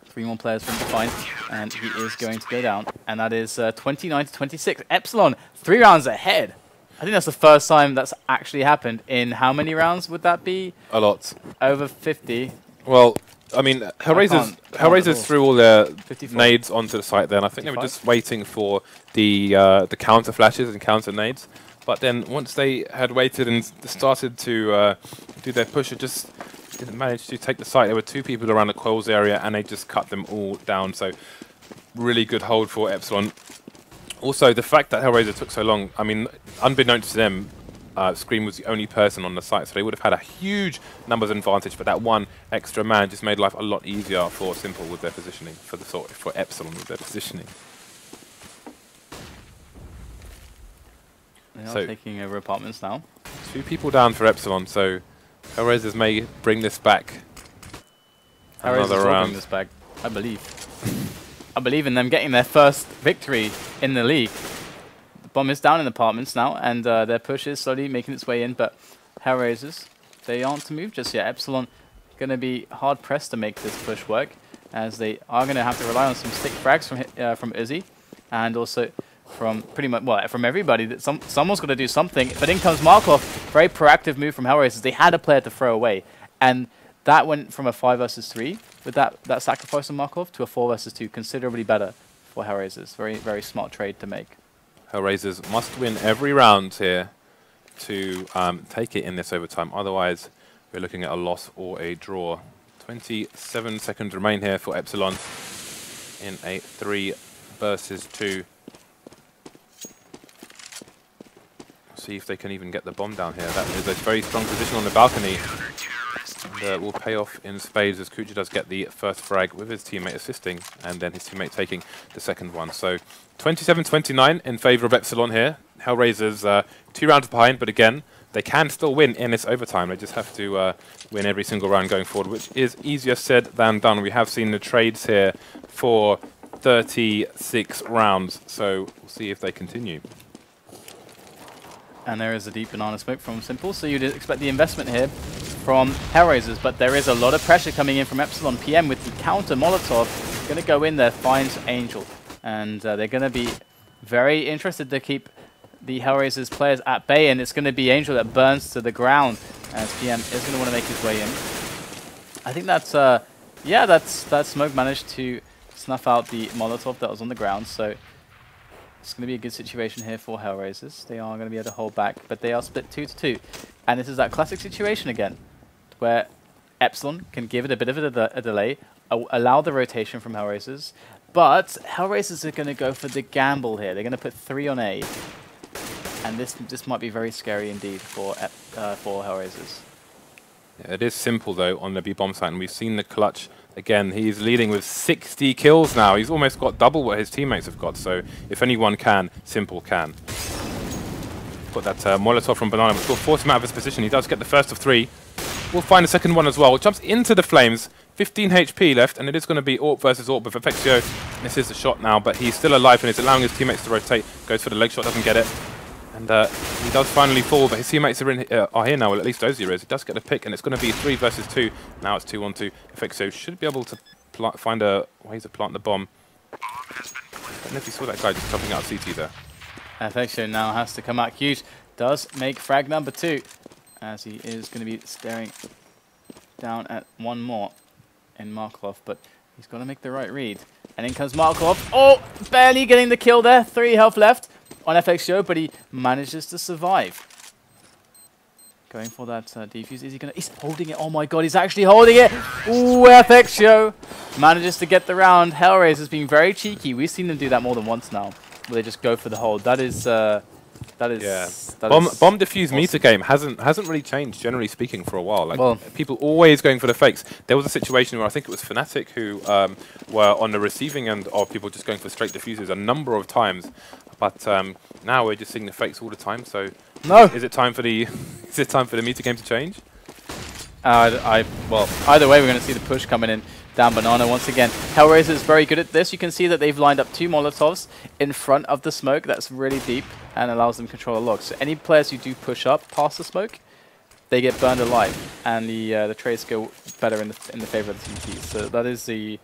3 more players from behind, and he is going to go down, and that is 29 to 26. Epsilon 3 rounds ahead. I think that's the first time that's actually happened in how many rounds would that be? A lot. Over 50. Well, I mean, HellRaisers threw all their 54. nades onto the site there, and I think 55? They were just waiting for the counter flashes and counter nades. But then once they had waited and started to do their push, it just didn't manage to take the site. There were 2 people around the coils area, and they just cut them all down. So really good hold for Epsilon. Also, the fact that HellRaiser took so long, I mean, unbeknownst to them, Scream was the only person on the site, so they would have had a huge numbers advantage, but that one extra man just made life a lot easier for Simple with their positioning, for Epsilon with their positioning. They are taking over apartments now. 2 people down for Epsilon, so HellRaisers may bring this back. Another round. Bring this back, I believe. I believe in them getting their first victory in the league. The bomb is down in apartments now, and their push is slowly making its way in, but HellRaisers, they aren't to move just yet. Epsilon going to be hard-pressed to make this push work, as they are going to have to rely on some stick frags from Uzzziii, and also from pretty much, well, from everybody. That someone's got to do something, but in comes Markelov. Very proactive move from HellRaisers. They had a player to throw away, and that went from a 5 versus 3 with that sacrifice on Markelov to a 4 versus 2, considerably better for HellRaisers. Very, very smart trade to make. HellRaisers must win every round here to take it in this overtime. Otherwise, we're looking at a loss or a draw. 27 seconds remain here for Epsilon in a 3 versus 2. See if they can even get the bomb down here. That is a very strong position on the balcony. And will pay off in spades as Kucher does get the first frag with his teammate assisting, and then his teammate taking the second one. So 27-29 in favour of Epsilon here. HellRaisers 2 rounds behind, but again, they can still win in this overtime. They just have to win every single round going forward, which is easier said than done. We have seen the trades here for 36 rounds, so we'll see if they continue. And there is a deep banana smoke from Simple, so you'd expect the investment here from HellRaisers, but there is a lot of pressure coming in from Epsilon. PM with the counter Molotov going to go in there, finds Angel, and they're going to be very interested to keep the HellRaisers players at bay, and it's going to be Angel that burns to the ground as PM is going to want to make his way in. I think that's, yeah, that smoke managed to snuff out the Molotov that was on the ground, so it's going to be a good situation here for HellRaisers. They are going to be able to hold back, but they are split 2-2. And this is that classic situation again, where Epsilon can give it a bit of a delay, allow the rotation from HellRaisers, but HellRaisers are going to go for the gamble here. They're going to put 3 on A, and this might be very scary indeed for HellRaisers. Yeah, it is Simple though on the B bomb site, and we've seen the clutch. Again, he's leading with 60 kills now. He's almost got double what his teammates have got. So if anyone can, Simple can. Got that Molotov from Banana, which will force him out of his position. He does get the first of 3. We'll find a second one as well. Jumps into the flames. 15 HP left, and it is going to be AWP versus AWP. But FaceitTV misses the shot now, but he's still alive and is allowing his teammates to rotate. Goes for the leg shot, doesn't get it. And he does finally fall, but his teammates are here now, well at least Dosia is. He does get a pick, and it's going to be 3 versus 2. Now it's 2-on-2. FaceitTV should be able to find a way to plant the bomb. I don't know if you saw that guy just jumping out of CT there. FaceitTV now has to come out huge. Does make frag number 2, as he is going to be staring down at one more in Markelov, but he's got to make the right read. And in comes Markelov. Oh, barely getting the kill there. 3 health left on FaceitTV, but he manages to survive. Going for that defuse. Is he going to... He's holding it. Oh my god, he's actually holding it. Ooh, FaceitTV manages to get the round. HellRaisers being very cheeky. We've seen them do that more than once now, where they just go for the hold. That is... yeah. Bomb defuse awesome. Meter game hasn't really changed, generally speaking, for a while. Like, well, people always going for the fakes. There was a situation where I think it was Fnatic who were on the receiving end of people just going for straight diffusers a number of times. But now we're just seeing the fakes all the time. So no, is it time for the meter game to change? Well, either way, we're going to see the push coming in down Banana once again. HellRaisers is very good at this. You can see that they've lined up 2 Molotovs in front of the smoke. That's really deep and allows them control a log. So any players who do push up past the smoke, they get burned alive, and the trades go better in the favor of the TPs. So that is the...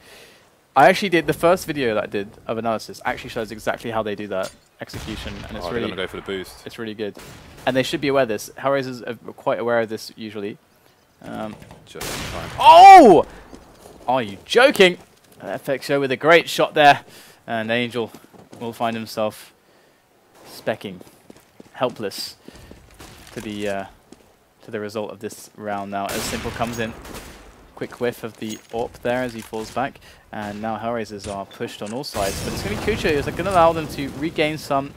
I actually did the first video that I did of analysis actually shows exactly how they do that execution, and it's really... They're gonna go for the boost. It's really good, and they should be aware of this. HellRaisers are quite aware of this usually. Just in time. Oh! Are you joking? FXO with a great shot there, and Angel will find himself specking, helpless to the result of this round now as Simple comes in. Quick whiff of the AWP there as he falls back, and now HellRaisers are pushed on all sides, but it's going to be kucher who's going to allow them to regain some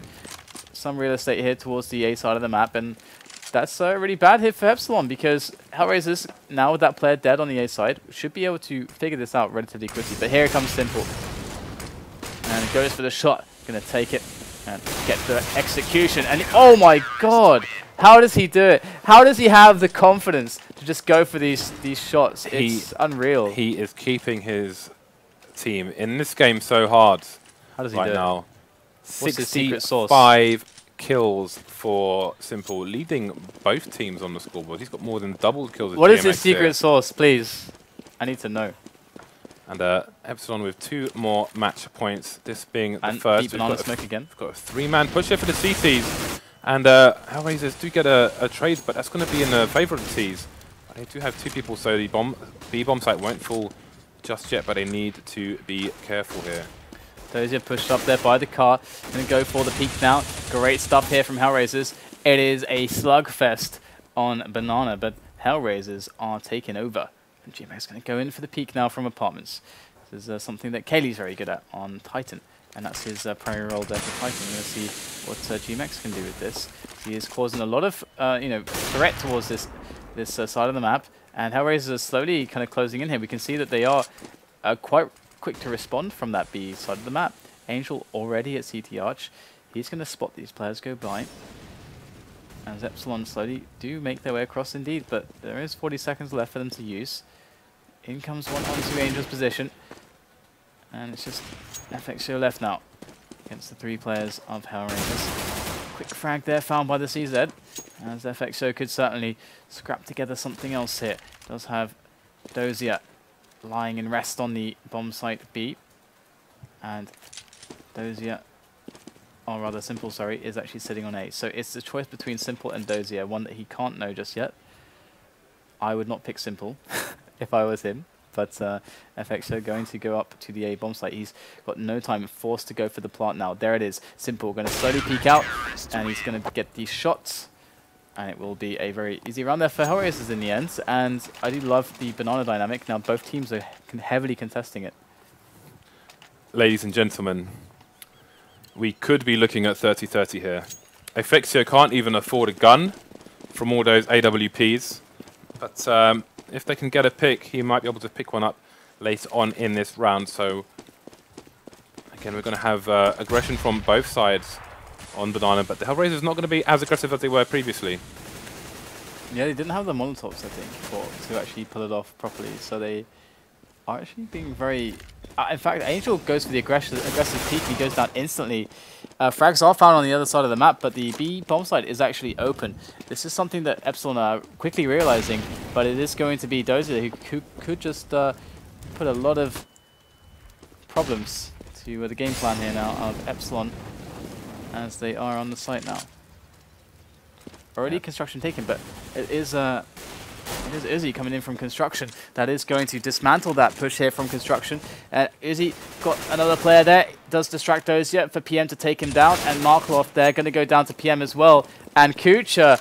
real estate here towards the A side of the map, and that's a really bad hit for Epsilon because HellRaisers, now with that player dead on the A side, should be able to figure this out relatively quickly, but here comes Simple, and goes for the shot, going to take it and get the execution, and oh my god! How does he do it? How does he have the confidence to just go for these shots? It's unreal. He is keeping his team in this game so hard. How does he right do it? now? What's his secret sauce? 65 kills for Simple, leading both teams on the scoreboard. He's got more than double kills. What is his secret sauce, please? I need to know. And Epsilon with 2 more match points. This being the and first. Banana smoke again. We've got a 3-man push here for the CTs. And HellRaisers do get a trade, but that's going to be in the favour of the Ts. They do have 2 people, so the B-bomb site won't fall just yet, but they need to be careful here. Dosia pushed up there by the car. Going to go for the peak now. Great stuff here from HellRaisers. It is a slugfest on Banana, but HellRaisers are taking over. And GMX going to go in for the peak now from Apartments. This is something that Kaylee's very good at on Titan. And that's his primary role there for Titan. We're going to see what GMX can do with this. He is causing a lot of threat towards this side of the map. And HellRaisers are slowly kind of closing in here. We can see that they are quite quick to respond from that B side of the map. Angel already at CT Arch. He's going to spot these players go by. As Epsilon slowly do make their way across indeed, but there is 40 seconds left for them to use. In comes one onto Angel's position. And it's just FXO left now against the 3 players of HellRaisers. Quick frag there found by the CZ. As FXO could certainly scrap together something else here. Does have Dosia lying in rest on the bomb site B. And Dosia, or rather Simple, sorry, is actually sitting on A. So it's the choice between Simple and Dosia, one that he can't know just yet. I would not pick Simple if I was him. But FXO going to go up to the A bomb site. He's got no time, forced to go for the plant now. There it is. Simple going to slowly peek out, and he's going to get these shots. And it will be a very easy round there for HellRaisers in the end. And I do love the Banana dynamic. Now both teams are heavily contesting it. Ladies and gentlemen, we could be looking at 30-30 here. FXO can't even afford a gun from all those AWPs. But if they can get a pick, he might be able to pick one up later on in this round. So again, we're going to have aggression from both sides on Banana, but the HellRaisers is not going to be as aggressive as they were previously. Yeah, they didn't have the Molotovs, I think, to actually pull it off properly. So they are actually being very... in fact, Angel goes for the aggressive peek. He goes down instantly. Frags are found on the other side of the map, but the B bomb site is actually open. This is something that Epsilon are quickly realizing, but it is going to be Dosia who could just put a lot of problems to the game plan here now of Epsilon, as they are on the site now. Already construction taken, but it is Uzzziii coming in from construction. That is going to dismantle that push here from construction. Uzzziii got another player there. Does distract Dosia for PM to take him down. And Markelov there going to go down to PM as well. And kucher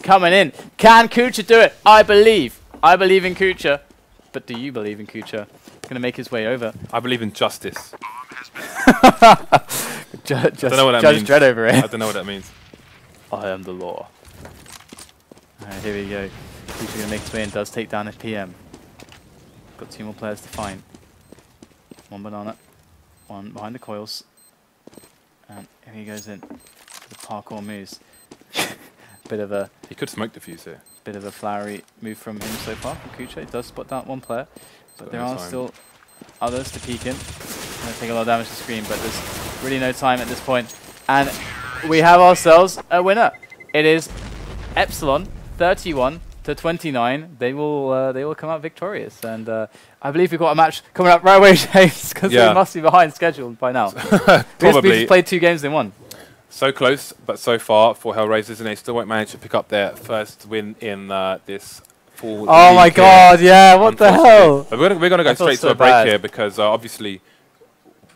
coming in. Can kucher do it? I believe. I believe in kucher. But do you believe in kucher? Going to make his way over. I believe in justice. Judge Dredd over it. I don't know what that means. I am the law. Alright, here we go. Kucher going to make his way and does take down a PM. Got 2 more players to find. One Banana, one behind the coils. And here he goes in for the parkour moves. Bit of a... He could smoke defuse here. Bit of a flowery move from him so far, from Kucher. He does spot down one player. But there are still others to peek in. Going to take a lot of damage to the screen, but there's really no time at this point. And we have ourselves a winner. It is Epsilon, 31-29. They will come out victorious. And I believe we've got a match coming up right away, James, because they must be behind schedule by now. Probably. We just played 2 games in 1. So close, but so far for HellRaisers, and they still won't manage to pick up their first win in this full. Oh my God! Yeah, what the hell? But we're going to go straight to a break here because obviously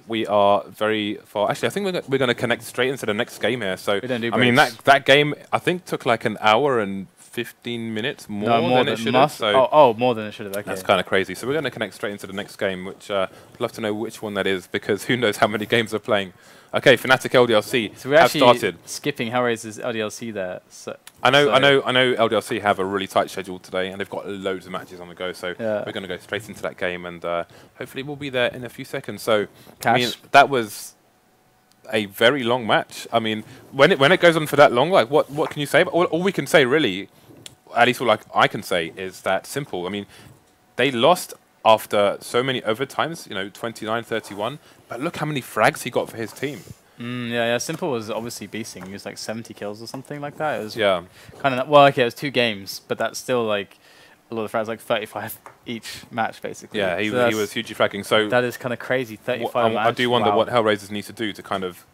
we are very far. Actually, I think we're going to connect straight into the next game here. So I mean that game I think took like an hour and 15 minutes more than it should have. So more than it should have. Okay. That's kind of crazy. So we're going to connect straight into the next game, which I'd love to know which one that is because who knows how many games they're playing. Okay, Fnatic LDLC so we're have actually started. Skipping HellRaisers LDLC there. So I know LDLC have a really tight schedule today, and they've got loads of matches on the go. So we're going to go straight into that game, and hopefully we'll be there in a few seconds. So I mean, that was a very long match. I mean, when it goes on for that long, like what can you say? All we can say really, at least all I can say, is that simple. I mean, they lost after so many overtimes, 29-31. But look how many frags he got for his team. Yeah, Simple was obviously beasting. He was like 70 kills or something like that. It was kind of well, okay, it was 2 games, but that's still like a lot of frags, like 35 each match basically. Yeah, he was hugely fragging. So that is kind of crazy. 35. I do wonder what HellRaisers need to do to kind of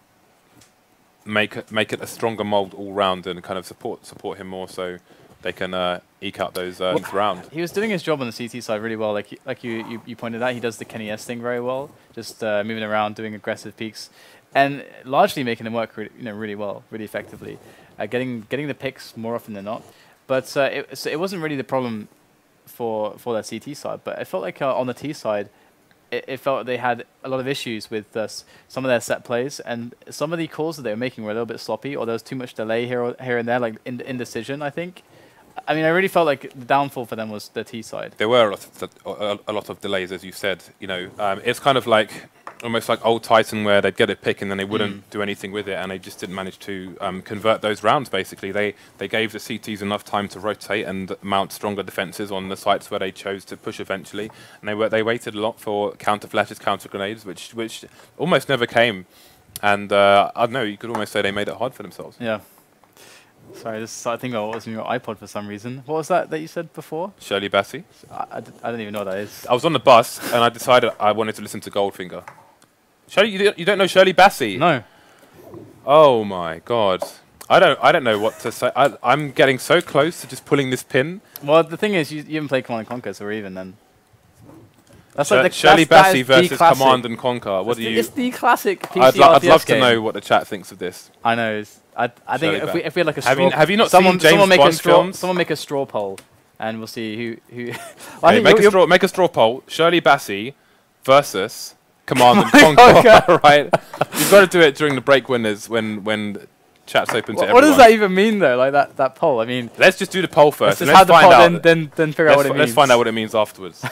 make it a stronger mold all round and kind of support him more so they can eke out those round. He was doing his job on the CT side really well. Like you pointed out, he does the Kenny S thing very well, just moving around, doing aggressive peaks, and largely making them work really well, really effectively, getting the picks more often than not. But it wasn't really the problem for that CT side. But I felt like on the T side, it felt they had a lot of issues with some of their set plays, and some of the calls that they were making were a little bit sloppy, or there was too much delay here and there, like indecision, I think. I mean, I really felt like the downfall for them was the T side. There were a lot of delays, as you said. It's kind of like almost like old Titan, where they'd get a pick and then they wouldn't do anything with it, and they just didn't manage to convert those rounds. Basically, they gave the CTs enough time to rotate and mount stronger defenses on the sites where they chose to push eventually, and they waited a lot for counter flashes, counter grenades, which almost never came. And I don't know, you could almost say they made it hard for themselves. Yeah. Sorry, I think that was in your iPod for some reason. What was that you said before? Shirley Bassey. I don't even know what that is. I was on the bus and I decided I wanted to listen to Goldfinger. Shirley, you don't know Shirley Bassey? No. Oh my God. I don't know what to say. I'm getting so close to just pulling this pin. Well, the thing is, you haven't played Command & Conquer, so we're even then. That's like Shirley Bassey versus Command & Conquer. What do you? It's the classic PC I'd love to know what the chat thinks of this. I know. I think if we had like a straw, have you not seen James Bond films? Someone make a straw poll, and we'll see who. Okay, make a straw poll. Shirley Bassey versus Command & Conquer. Right? You've got to do it during the break when chat's open to everyone. What does that even mean though? Like that poll? I mean, let's just do the poll first. Let's find out. Then figure out what it means. Let's find out what it means afterwards.